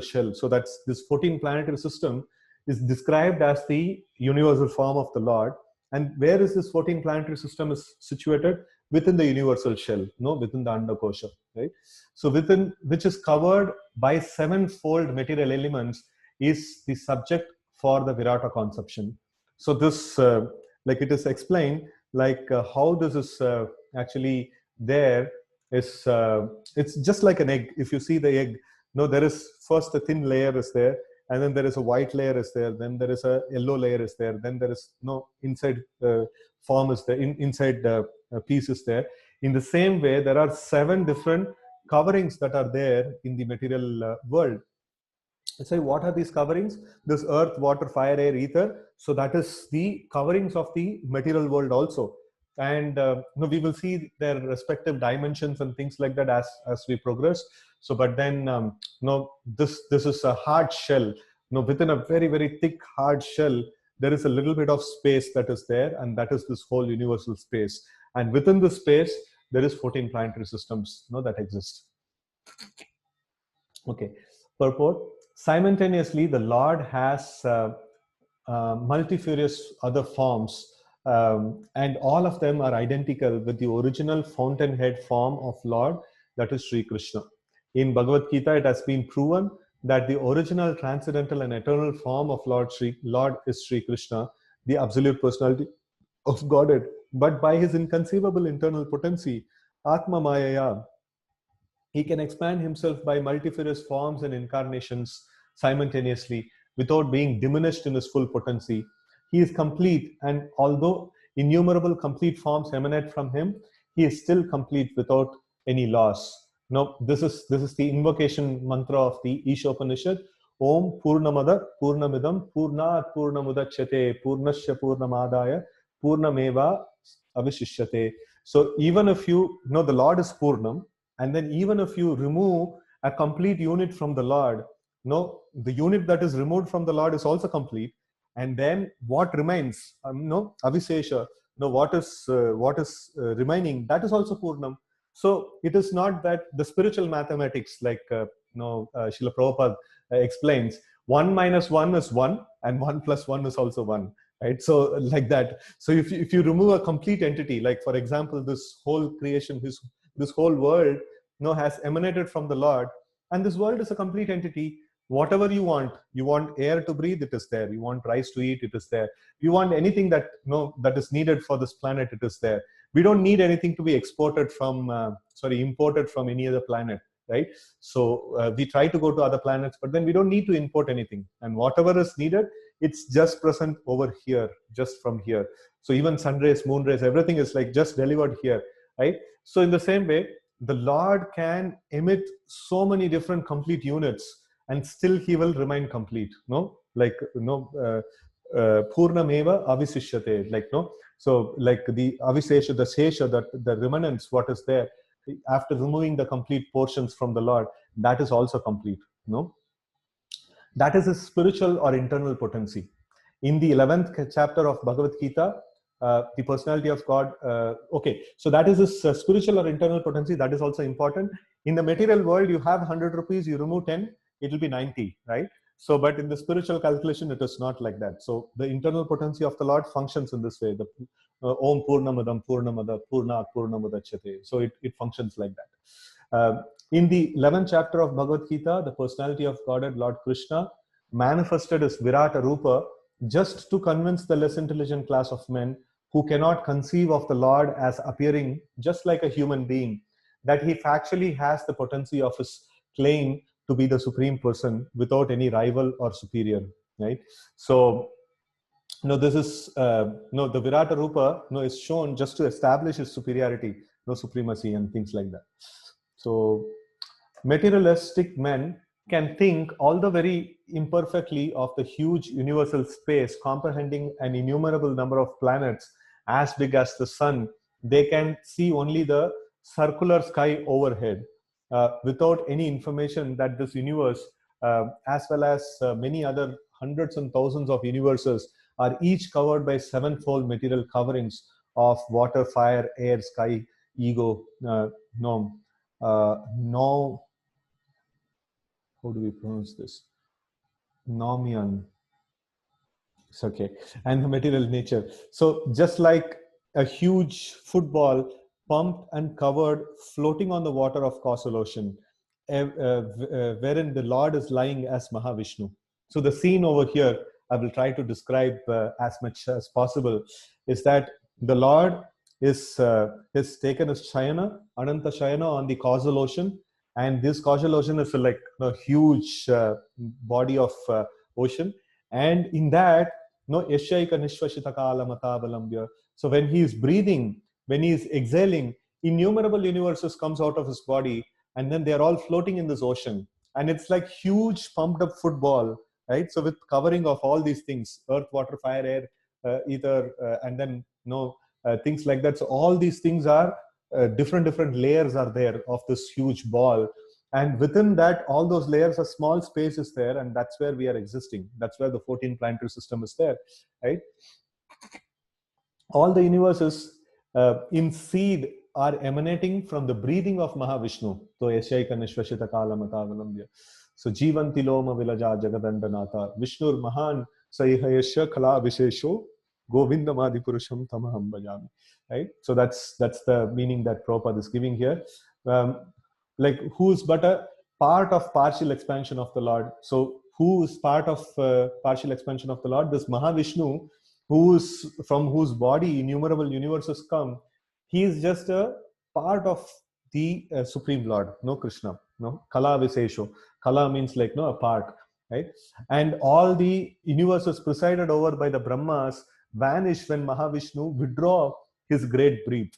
shell. So that's this 14 planetary system is described as the universal form of the Lord. And where is this 14 planetary system is situated? Within the universal shell, within the Anda Kosha, right? So within, which is covered by sevenfold material elements, is the subject for the Virata conception. So this, it is explained, how this is actually there is, it's just like an egg. If you see the egg, there is first a thin layer is there, and then there is a white layer is there, then there is a yellow layer is there, then there is inside form is there, inside piece is there. In the same way, there are 7 different coverings that are there in the material world. So what are these coverings? This earth, water, fire, air, ether. So that is the coverings of the material world also. And we will see their respective dimensions and things like that as we progress. So, but then this is a hard shell. Within a very, very thick hard shell, there is a little bit of space that is there, and that is this whole universal space. And within the space, there is 14 planetary systems that exist. Okay. Purport. Simultaneously, the Lord has multifarious other forms, and all of them are identical with the original fountainhead form of Lord, that is Sri Krishna. In Bhagavad Gita, it has been proven that the original transcendental and eternal form of Lord is Sri Krishna, the absolute personality of Godhead. But by his inconceivable internal potency, Atma Mayaya, he can expand himself by multifarious forms and incarnations simultaneously without being diminished in his full potency. He is complete, and although innumerable complete forms emanate from him, he is still complete without any loss. Now, this is the invocation mantra of the Ishopanishad. Om Purnamada Purnamidam Purnat Purnamudachyate Purnasya Purnamadaya Purnameva Avishishyate. So even if the Lord is Purnam, and then even if you remove a complete unit from the Lord, the unit that is removed from the Lord is also complete. And then what remains, Avisesha, what is remaining, that is also Purnam. So it is not that the spiritual mathematics, like Srila Prabhupada explains, 1 minus 1 is 1, and 1 plus 1 is also 1. Right? So like that. So if you remove a complete entity, like for example, this whole creation, this whole world has emanated from the Lord, and this world is a complete entity. Whatever you want air to breathe, it is there. You want rice to eat, it is there. You want anything that that is needed for this planet, it is there. We don't need anything to be imported from any other planet, right? So we try to go to other planets, but then we don't need to import anything. And whatever is needed, it's just present over here, just from here. So even sun rays, moon rays, everything is like just delivered here, right? So in the same way, the Lord can emit so many different complete units, and still he will remain complete. Purnameva Avisishyate, So like the Avisesha, the Sesha, the remnants, what is there, after removing the complete portions from the Lord, that is also complete. That is his spiritual or internal potency. In the 11th chapter of Bhagavad Gita, the personality of God, okay, so that is his spiritual or internal potency. That is also important. In the material world, you have 100 rupees, you remove 10, it will be 90, right? So, but in the spiritual calculation, it is not like that. So the internal potency of the Lord functions in this way. The Om Purnamadam Purnamada Purnat Purnamadachyate. So it functions like that. In the 11th chapter of Bhagavad Gita, the personality of Godhead, Lord Krishna, manifested as Virata Rupa just to convince the less intelligent class of men who cannot conceive of the Lord as appearing just like a human being, that he factually has the potency of his claim to be the supreme person without any rival or superior, right? So, this is the Virata Rupa is shown just to establish his superiority, supremacy and things like that. So materialistic men can think, although very imperfectly, of the huge universal space comprehending an innumerable number of planets as big as the sun. They can see only the circular sky overhead without any information that this universe, as well as many other hundreds and thousands of universes, are each covered by sevenfold material coverings of water, fire, air, sky, ego, no, how do we pronounce this? Nomion. It's okay. And the material nature. So just like a huge football pumped and covered, floating on the water of causal ocean, wherein the Lord is lying as Mahavishnu. So the scene over here, I will try to describe as much as possible, is that the Lord is taken as Shayana, Ananta Shayana on the causal ocean. And this causal ocean is like a huge body of ocean. And in that, Yashaika Nishvashita Kala Matavalambya. So when he is breathing, when he is exhaling, innumerable universes comes out of his body, and then they are all floating in this ocean. And it's like huge pumped up football, right? So with covering of all these things, earth, water, fire, air, ether, and then things like that. So all these things are different layers are there of this huge ball. And within that, all those layers, a small space is there, and that's where we are existing. That's where the 14 planetary system is there, right? All the universes in seed are emanating from the breathing of Mahavishnu. So Yashaika Nishvashita Kala Matavalamya. So Jivanti Loma Vilaja Jagadandanata. Vishnur Mahan Saihayasya Kala Vishesho Govindamadi Purusham Tamaham Bhajami. Right? So that's the meaning that Prabhupada is giving here. Like who's but a part of partial expansion of the Lord. So who is part of partial expansion of the Lord? This Mahavishnu, from whose body innumerable universes come. He is just a part of the Supreme Lord, Krishna, Kala Visesho. Kala means like a part, right? And all the universes presided over by the Brahmas vanish when Mahavishnu withdraw his great breath.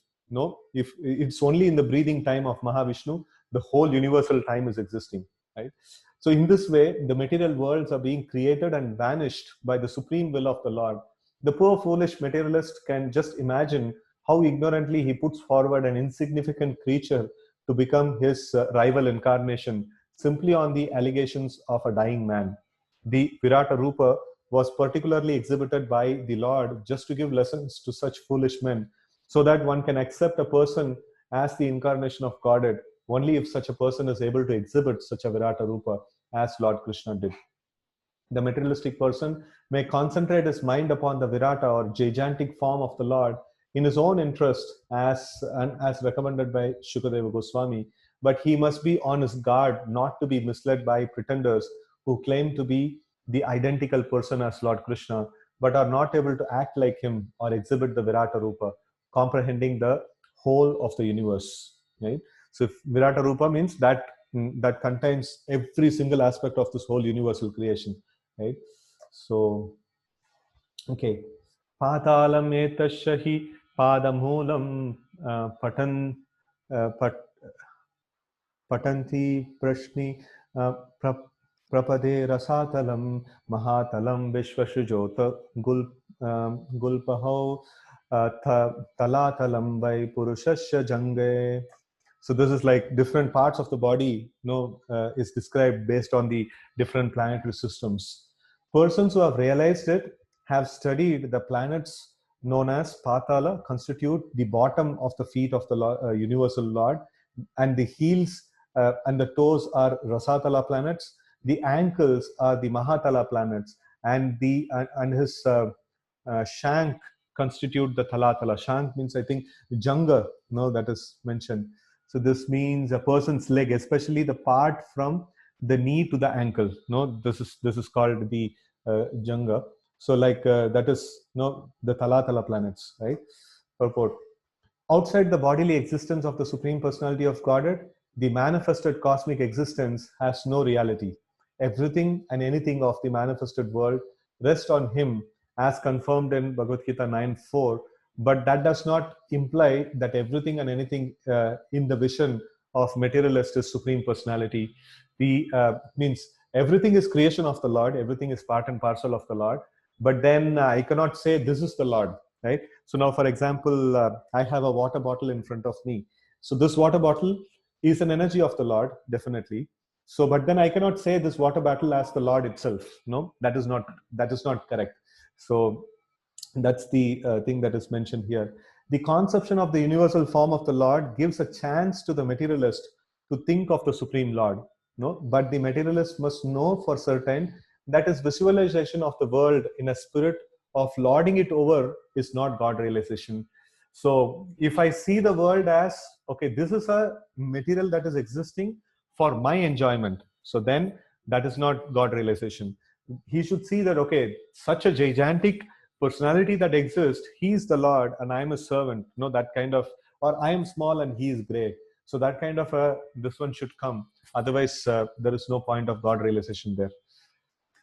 If it's only in the breathing time of Mahavishnu, the whole universal time is existing, right? So in this way, the material worlds are being created and vanished by the supreme will of the Lord. The poor foolish materialist can just imagine how ignorantly he puts forward an insignificant creature to become his rival incarnation simply on the allegations of a dying man. The Virata Rupa was particularly exhibited by the Lord just to give lessons to such foolish men, so that one can accept a person as the incarnation of Godhead only if such a person is able to exhibit such a Virata Rupa as Lord Krishna did. The materialistic person may concentrate his mind upon the Virata or gigantic form of the Lord in his own interest, as recommended by Shukadeva Goswami, but he must be on his guard not to be misled by pretenders who claim to be the identical person as Lord Krishna, but are not able to act like him or exhibit the Virata Rupa, comprehending the whole of the universe. Right? So Virata Rupa means that contains every single aspect of this whole universal creation. Right? So, okay. Patalam etashahi padamulam patanti prashni prapade rasatalam mahatalam vishvashujota gulpahau talatalam vai purushasya jange. So this is like different parts of the body, is described based on the different planetary systems. Persons who have realized it have studied the planets known as Patala constitute the bottom of the feet of the universal Lord, and the heels and the toes are Rasatala planets. The ankles are the Mahatala planets, and his shank constitute the Talatala. Shank means, I think, Janga, that is mentioned. So this means a person's leg, especially the part from the knee to the ankle. This is called the Janga. So that is the Talatala planets, right? Purport. Outside the bodily existence of the Supreme Personality of Godhead, the manifested cosmic existence has no reality. Everything and anything of the manifested world rests on Him, as confirmed in Bhagavad Gita 9:4. But that does not imply that everything and anything in the vision of materialist is Supreme Personality. The means everything is creation of the Lord, everything is part and parcel of the Lord. But then I cannot say this is the Lord, right? So now, for example, I have a water bottle in front of me. So this water bottle is an energy of the Lord, definitely. So, but then I cannot say this water bottle as the Lord itself. No, that is not correct. So that's the thing that is mentioned here. The conception of the universal form of the Lord gives a chance to the materialist to think of the Supreme Lord. No, but the materialist must know for certain that his visualization of the world in a spirit of lording it over is not God realization. So if I see the world as, okay, this is a material that is existing for my enjoyment, so then that is not God realization. He should see that, okay, such a gigantic personality that exists, he is the Lord and I am a servant, that kind of, or I am small and he is great. So that kind of this one should come. Otherwise, there is no point of God realization there.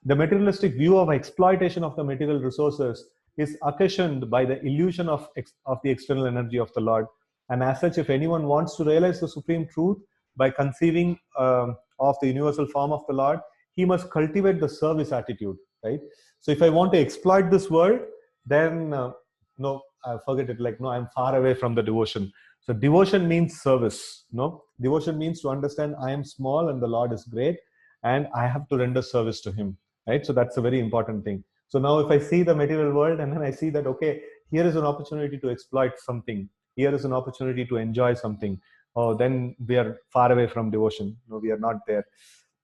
The materialistic view of exploitation of the material resources is occasioned by the illusion of the external energy of the Lord. And as such, if anyone wants to realize the supreme truth by conceiving of the universal form of the Lord, he must cultivate the service attitude, right? So if I want to exploit this world, then no, I forget it. Like, no, I'm far away from the devotion. So devotion means service. No, devotion means to understand I am small and the Lord is great, and I have to render service to Him, right? So that's a very important thing. So now if I see the material world and then I see that, okay, here is an opportunity to exploit something, here is an opportunity to enjoy something, oh, then we are far away from devotion. No, we are not there.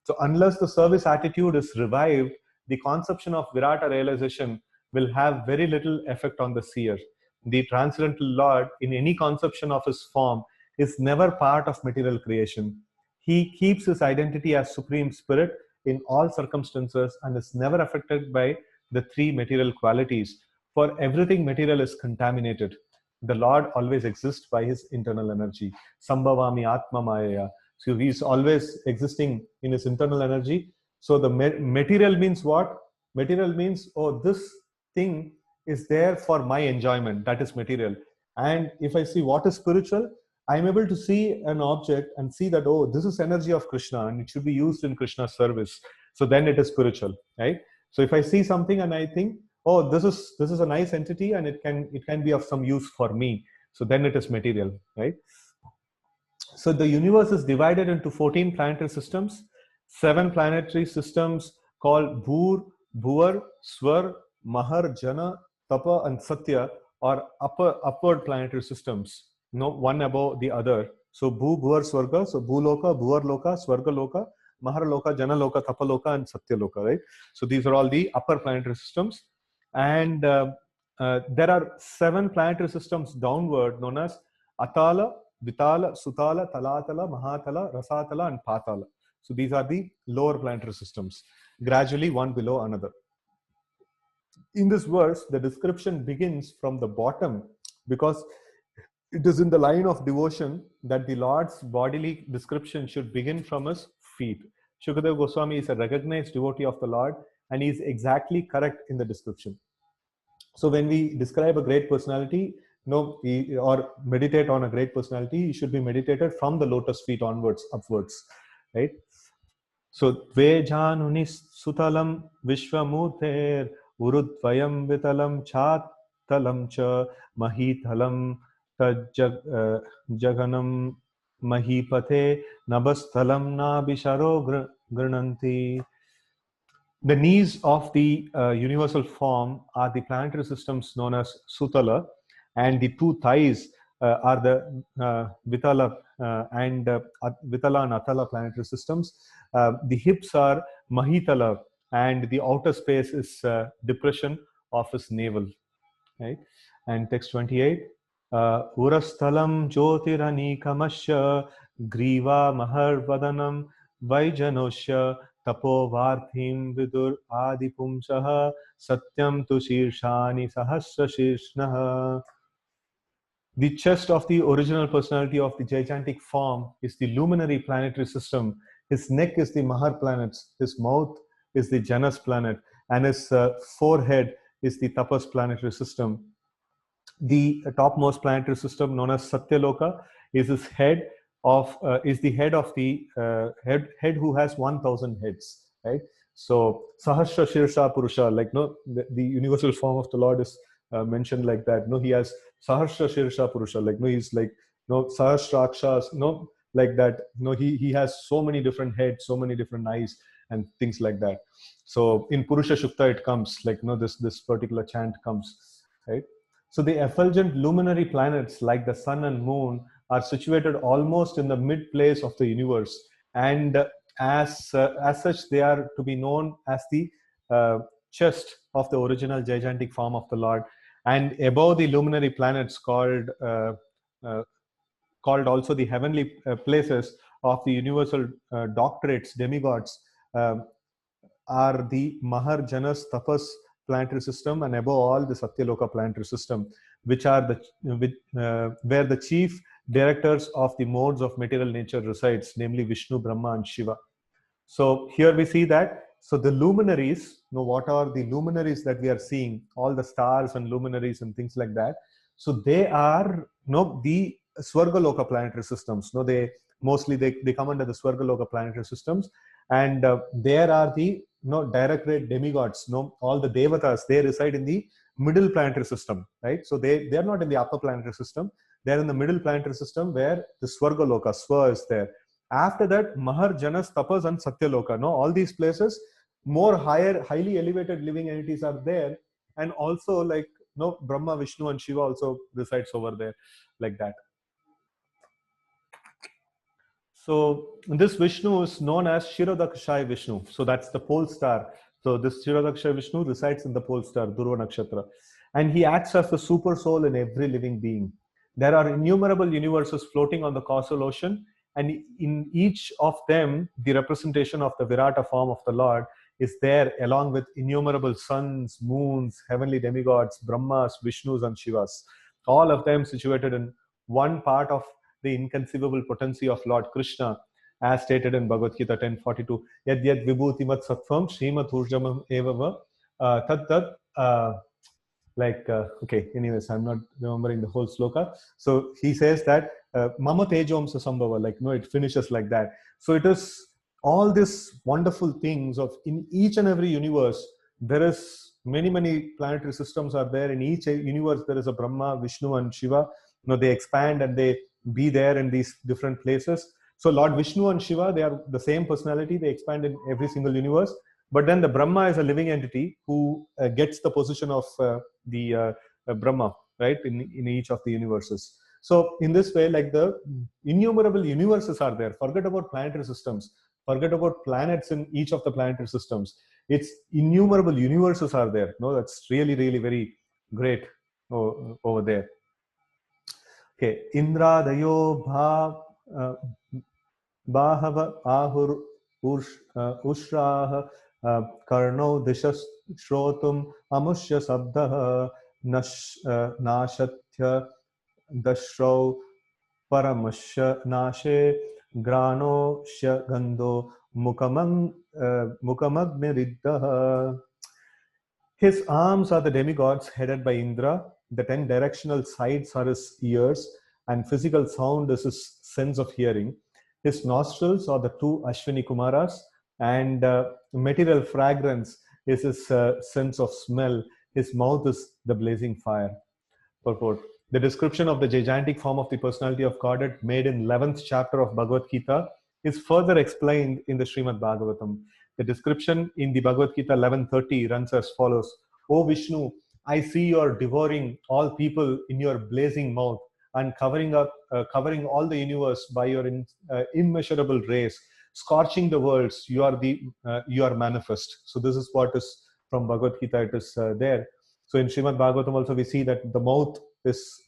So unless the service attitude is revived, the conception of Virata realization will have very little effect on the seer. The transcendental Lord, in any conception of his form, is never part of material creation. He keeps his identity as Supreme Spirit in all circumstances and is never affected by the three material qualities. For everything material is contaminated. The Lord always exists by his internal energy. Sambhavami Atma Maya. So he is always existing in his internal energy. So the material means what? Material means, oh, this thing is there for my enjoyment. That is material. And if I see what is spiritual, I'm able to see an object and see that, oh, this is energy of Krishna and it should be used in Krishna's service. So then it is spiritual, right? So if I see something and I think, oh, this is a nice entity and it can be of some use for me. So then it is material, right? So the universe is divided into 14 planetary systems, 7 planetary systems called Bhur, Bhuvar, Swar, Mahar, Jana, Tapa, and Satya are upward planetary systems, one above the other. So Bhu, Bhuvar, Swarga, so Bhuloka, Bhuvar Loka, Swarga Loka, Mahar Loka, Jana Loka, Tapa Loka, and Satya Loka, right? So these are all the upper planetary systems. And there are 7 planetary systems downward known as Atala, Vitala, Sutala, Talatala, Mahatala, Rasatala, and Patala. So these are the lower planetary systems, gradually one below another. In this verse, the description begins from the bottom because it is in the line of devotion that the Lord's bodily description should begin from his feet. Shukadeva Goswami is a recognized devotee of the Lord and he is exactly correct in the description. So when we describe a great personality, or meditate on a great personality, it should be meditated from the lotus feet onwards, upwards, right? So Dvejanunis Sutalam Vishwamurter Urudvayam Vitalam Chatalam Cha Mahitalam Jaganam Mahipate Nabasthalam Nabisharo Grananti. The knees of the universal form are the planetary systems known as Sutala, and the two thighs are the Vitala Vitala and Atala planetary systems. The hips are Mahitala, and the outer space is depression of his navel. Right? And text 28, Urasthalam Jyotiranikamashya Griva Maharvadanam Vaijanosya Tapovarthim Vidur Adipumsaha Satyam Tu Shirshani Sahasra Shirshnaha. The chest of the original personality of the gigantic form is the luminary planetary system. His neck is the Mahar planets, his mouth is the Janus planet, and his forehead is the Tapas planetary system. The topmost planetary system, known as Satyaloka, is his head of is the head of the head who has 1,000 heads, right? So Sahasra Shirsha Purusha, like no, the universal form of the Lord is mentioned like that. No, he has Sahasra Shirsha Purusha, like no, he's like no Sahasrakshas, no, like that. No, he has so many different heads, so many different eyes, and things like that. So in Purusha Shukta, it comes like no, this particular chant comes, right? So the effulgent luminary planets like the sun and moon are situated almost in the mid place of the universe, and as such they are to be known as the uh, chest of the original gigantic form of the Lord. And above the luminary planets uh, called also the heavenly places of the universal doctorates, demigods, um, are the Mahar Janas Tapas planetary system, and above all the Satyaloka planetary system, which are where the chief directors of the modes of material nature resides, namely Vishnu, Brahma, and Shiva. So here we see that. So the luminaries, what are the luminaries that we are seeing? All the stars and luminaries and things like that. So they are the Swargaloka planetary systems. They mostly they come under the Swargaloka planetary systems, and there are the direct grade demigods. All the devatas, they reside in the middle planetary system, right? So they are not in the upper planetary system. They are in the middle planetary system where the Swargaloka, Swa is there. After that, Mahar, Janas, Tapas, and Satyaloka. All these places, more higher, highly elevated living entities are there, and also like Brahma, Vishnu, and Shiva also resides over there, like that. So this Vishnu is known as Shirodakshaya Vishnu. So that's the pole star. So this Shirodakshaya Vishnu resides in the pole star, Dhruva Nakshatra. And he acts as the super soul in every living being. There are innumerable universes floating on the causal ocean, and in each of them, the representation of the Virata form of the Lord is there, along with innumerable suns, moons, heavenly demigods, Brahmas, Vishnus, and Shivas. All of them situated in one part of the inconceivable potency of Lord Krishna, as stated in Bhagavad Gita 10:42. Yad yad vibhutimat sattvam srimat urjamam evava tat tat okay, anyways, I'm not remembering the whole sloka. So he says that mama tejom sambhava, like no, it finishes like that. So it is all these wonderful things of in each and every universe. There is many planetary systems are there. In each universe there is a Brahma, Vishnu, and Shiva. They expand and they be there in these different places. So Lord Vishnu and Shiva, they are the same personality. They expand in every single universe. But then the Brahma is a living entity who gets the position of the Brahma, right, in each of the universes. So in this way, like the innumerable universes are there. Forget about planetary systems. Forget about planets in each of the planetary systems. It's innumerable universes are there. That's really very great over there. Okay, Indra Dayo Bahava Ahur Ushrah Karno Dishas Shrotum Amushya Sabdah Nashatya Dashrau Paramashya Nashe Grano Shagando Mukamagniriddah. His arms are the demigods headed by Indra. The 10 directional sides are his ears, and physical sound is his sense of hearing. His nostrils are the two Ashwini Kumaras, and material fragrance is his sense of smell. His mouth is the blazing fire. Purport. The description of the gigantic form of the personality of Godhead made in 11th chapter of Bhagavad Gita is further explained in the Srimad Bhagavatam. The description in the Bhagavad Gita 11:30 runs as follows. O Vishnu, I see you are devouring all people in your blazing mouth and covering all the universe by your immeasurable rays, scorching the worlds. You are manifest. So this is what is from Bhagavad Gita. It is there. So in Srimad Bhagavatam also we see that the mouth is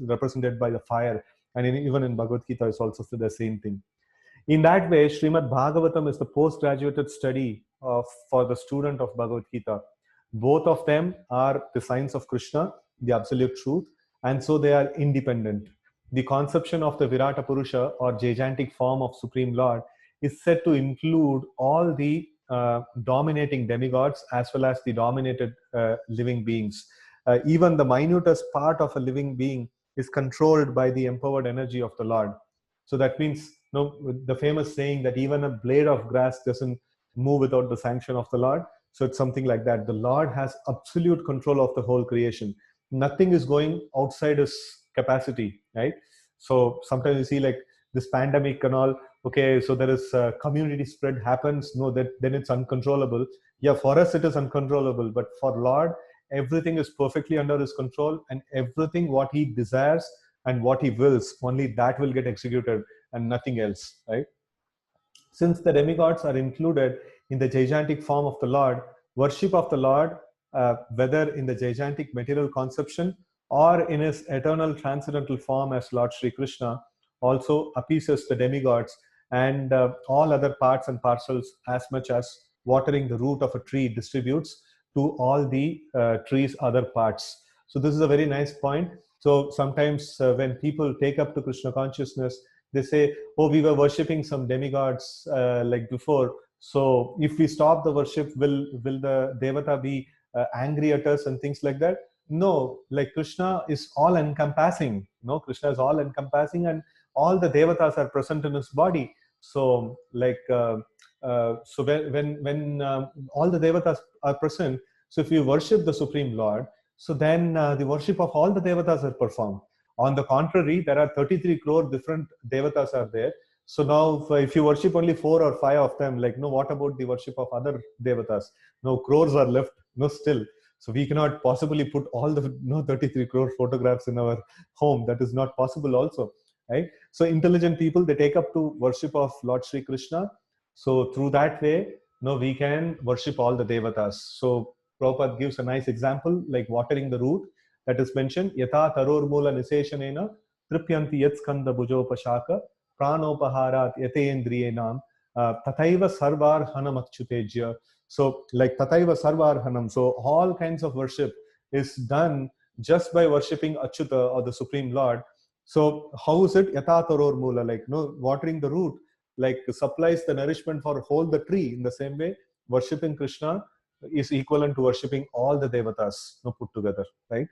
represented by the fire, and even in Bhagavad Gita is also the same thing. In that way, Srimad Bhagavatam is the postgraduate study for the student of Bhagavad Gita. Both of them are the signs of Krishna, the absolute truth, and so they are independent. The conception of the Virata Purusha or gigantic form of Supreme Lord is said to include all the dominating demigods as well as the dominated living beings. Even the minutest part of a living being is controlled by the empowered energy of the Lord. So that means, the famous saying that even a blade of grass doesn't move without the sanction of the Lord. So it's something like that. The Lord has absolute control of the whole creation. Nothing is going outside his capacity, right? So sometimes you see like this pandemic and all, okay, so there is community spread happens, then it's uncontrollable. Yeah, for us it is uncontrollable, but for Lord, everything is perfectly under his control, and everything what he desires and what he wills, only that will get executed and nothing else, right? Since the demigods are included in the gigantic form of the Lord, worship of the Lord, whether in the gigantic material conception or in his eternal transcendental form as Lord Sri Krishna, also appeases the demigods and all other parts and parcels, as much as watering the root of a tree distributes to all the tree's other parts. So this is a very nice point. So sometimes when people take up to Krishna consciousness, they say, oh, we were worshipping some demigods like before. So if we stop the worship, will the Devata be angry at us and things like that? No, like Krishna is all encompassing. No, Krishna is all encompassing, and all the Devatas are present in his body. So like, so when all the Devatas are present, so if you worship the Supreme Lord, so then the worship of all the Devatas are performed. On the contrary, there are 33 crore different Devatas are there. So now if you worship only 4 or 5 of them, like, no, what about the worship of other Devatas? No, crores are left, no, still. So we cannot possibly put all the 33 crore photographs in our home. That is not possible also, right? So intelligent people, they take up to worship of Lord Sri Krishna. So through that way, we can worship all the Devatas. So Prabhupada gives a nice example, like watering the root that is mentioned. Yatha taror mula niseshanena tripyanti yat skanda bhujopashaka pranopaharat yatendriyenam tathaiva sarvarhanam achyutejya. So like tathaiva sarvarhanam. So all kinds of worship is done just by worshipping Achyuta or the Supreme Lord. So how is it? Yatha taror mula, like watering the root, like supplies the nourishment for whole the tree. In the same way, worshipping Krishna is equivalent to worshipping all the Devatas put together, right?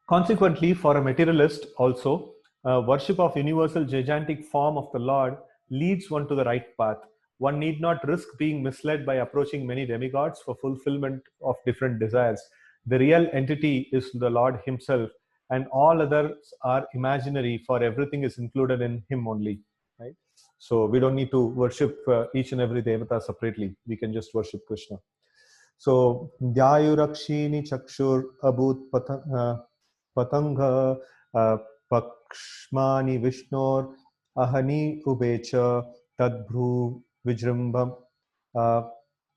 Consequently, for a materialist also, worship of universal gigantic form of the Lord leads one to the right path. One need not risk being misled by approaching many demigods for fulfillment of different desires. The real entity is the Lord himself, and all others are imaginary, for everything is included in him only, right? So we don't need to worship each and every devata separately. We can just worship Krishna. So Dhyayurakshini Chakshur Abhut Patanga Pakshmani Vishnor Ahani Ubecha Tadbhru Vijrambam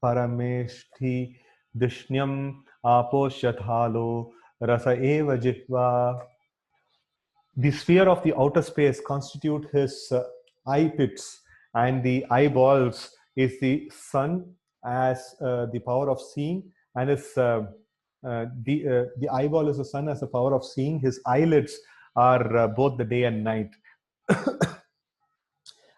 Parameshthi Dishnyam Aposyathalo Rasa Eva Jitva. The sphere of the outer space constitute his eye pits, and the eyeballs is the sun as the power of seeing, and the eyeball is the sun as the power of seeing. His eyelids are both the day and night.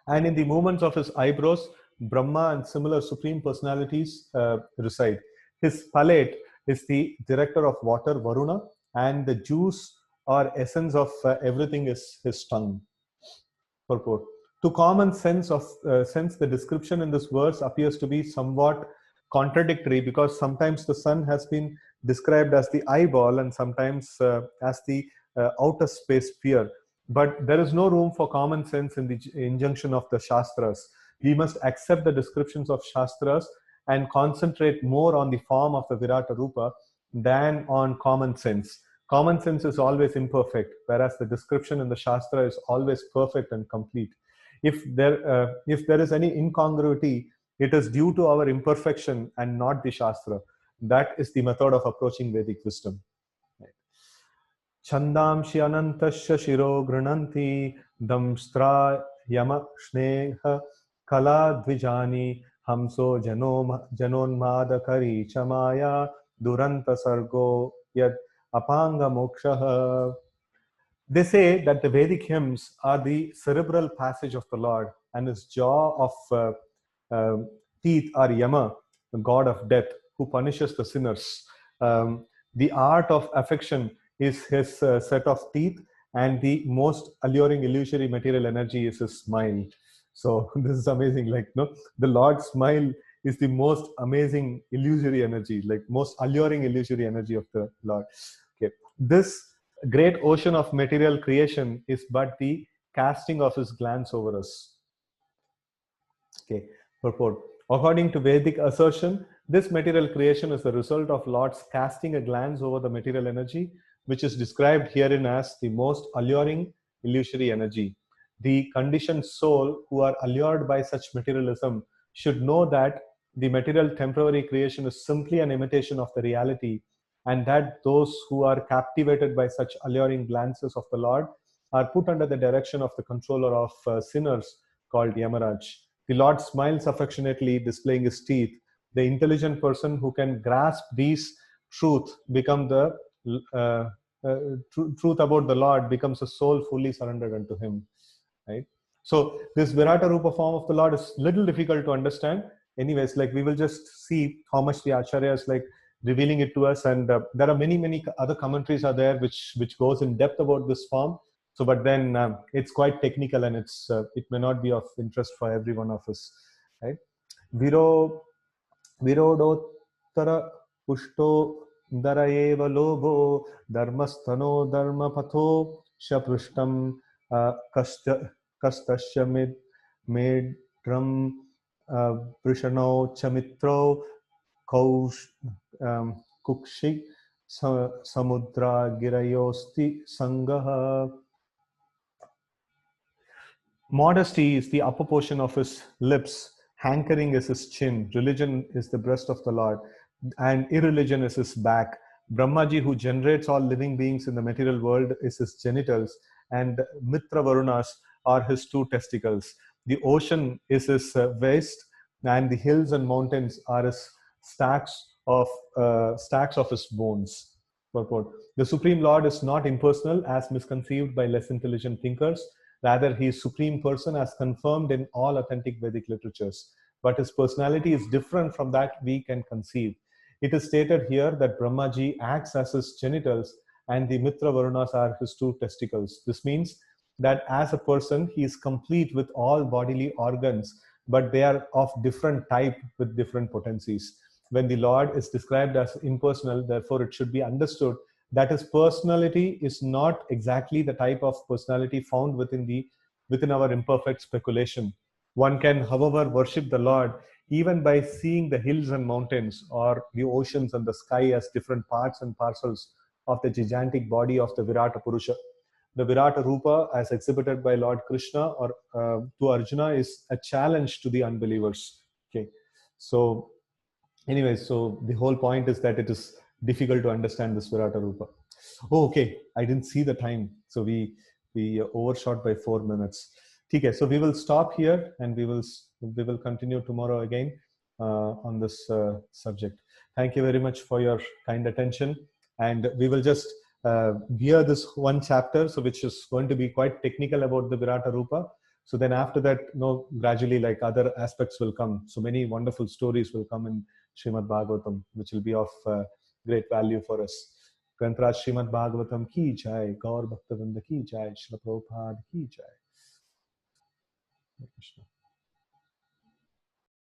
And in the movements of his eyebrows, Brahma and similar supreme personalities reside. His palate is the director of water, Varuna, and the juice or essence of everything is his tongue. Purport. To common sense, the description in this verse appears to be somewhat contradictory, because sometimes the sun has been described as the eyeball and sometimes as the outer space sphere. But there is no room for common sense in the injunction of the Shastras. We must accept the descriptions of Shastras and concentrate more on the form of the Virata Rupa than on common sense. Common sense is always imperfect, whereas the description in the Shastra is always perfect and complete. If there is any incongruity, it is due to our imperfection and not the Shastra. That is the method of approaching Vedic wisdom. Chandamshi anantasya shiro grananti damstra yama shneha kala dvijani hamso janonmadakari chamaya duranta sargo yad apanga moksha. They say that the Vedic hymns are the cerebral passage of the Lord, and his jaw of uh, teeth are Yama, the god of death, who punishes the sinners. The art of affection is his set of teeth, and the most alluring illusory material energy is his smile. So this is amazing. Like, no, the Lord's smile is the most amazing illusory energy, like most alluring illusory energy of the Lord. Okay, this great ocean of material creation is but the casting of his glance over us. Okay, purport. According to Vedic assertion, this material creation is the result of Lord's casting a glance over the material energy, which is described herein as the most alluring illusory energy. The conditioned soul who are allured by such materialism should know that the material temporary creation is simply an imitation of the reality, and that those who are captivated by such alluring glances of the Lord are put under the direction of the controller of sinners called Yamaraj. The Lord smiles affectionately, displaying his teeth. The intelligent person who can grasp these truth become the truth about the Lord becomes a soul fully surrendered unto him. Right. So this Virata Rupa form of the Lord is little difficult to understand. Anyways, like we will just see how much the Acharya is like revealing it to us, and there are many other commentaries are there which goes in depth about this form. So, but then it's quite technical, and it may not be of interest for every one of us, right? Viro Virodottara Pushto Daraeva Lobo Dharmastano Dharmapatho Shaprishtam Kastasya Medram Prishano Chamitro Kaush Kukshi Samudra Girayosti Sangaha. Modesty is the upper portion of his lips, hankering is his chin, religion is the breast of the Lord, and irreligion is his back. Brahmaji, who generates all living beings in the material world, is his genitals, and Mitra Varunas are his two testicles. The ocean is his waist, and the hills and mountains are his stacks of his bones. Purport. The Supreme Lord is not impersonal as misconceived by less intelligent thinkers. Rather, he is supreme person as confirmed in all authentic Vedic literatures. But his personality is different from that we can conceive. It is stated here that Brahmaji acts as his genitals and the Mitra Varunas are his two testicles. This means that as a person, he is complete with all bodily organs, but they are of different type with different potencies. When the Lord is described as impersonal, therefore it should be understood that his personality is not exactly the type of personality found within our imperfect speculation. One can, however, worship the Lord even by seeing the hills and mountains or the oceans and the sky as different parts and parcels of the gigantic body of the Virata Purusha. The Virata Rupa, as exhibited by Lord Krishna or to Arjuna, is a challenge to the unbelievers. Okay, so anyway, so the whole point is that it is difficult to understand this Virata Rupa. Oh, okay, I didn't see the time, so we overshot by 4 minutes. Okay, so we will stop here, and we will continue tomorrow again on this subject. Thank you very much for your kind attention, and we will just hear this one chapter, so which is going to be quite technical about the Virata Rupa. So then after that, gradually like other aspects will come. So many wonderful stories will come in Srimad Bhagavatam, which will be of great value for us. Grantraj Srimad Bhagavatam ki jai, Gaur Bhaktavinda ki jai, Srila Prabhupada ki jai. Krishna.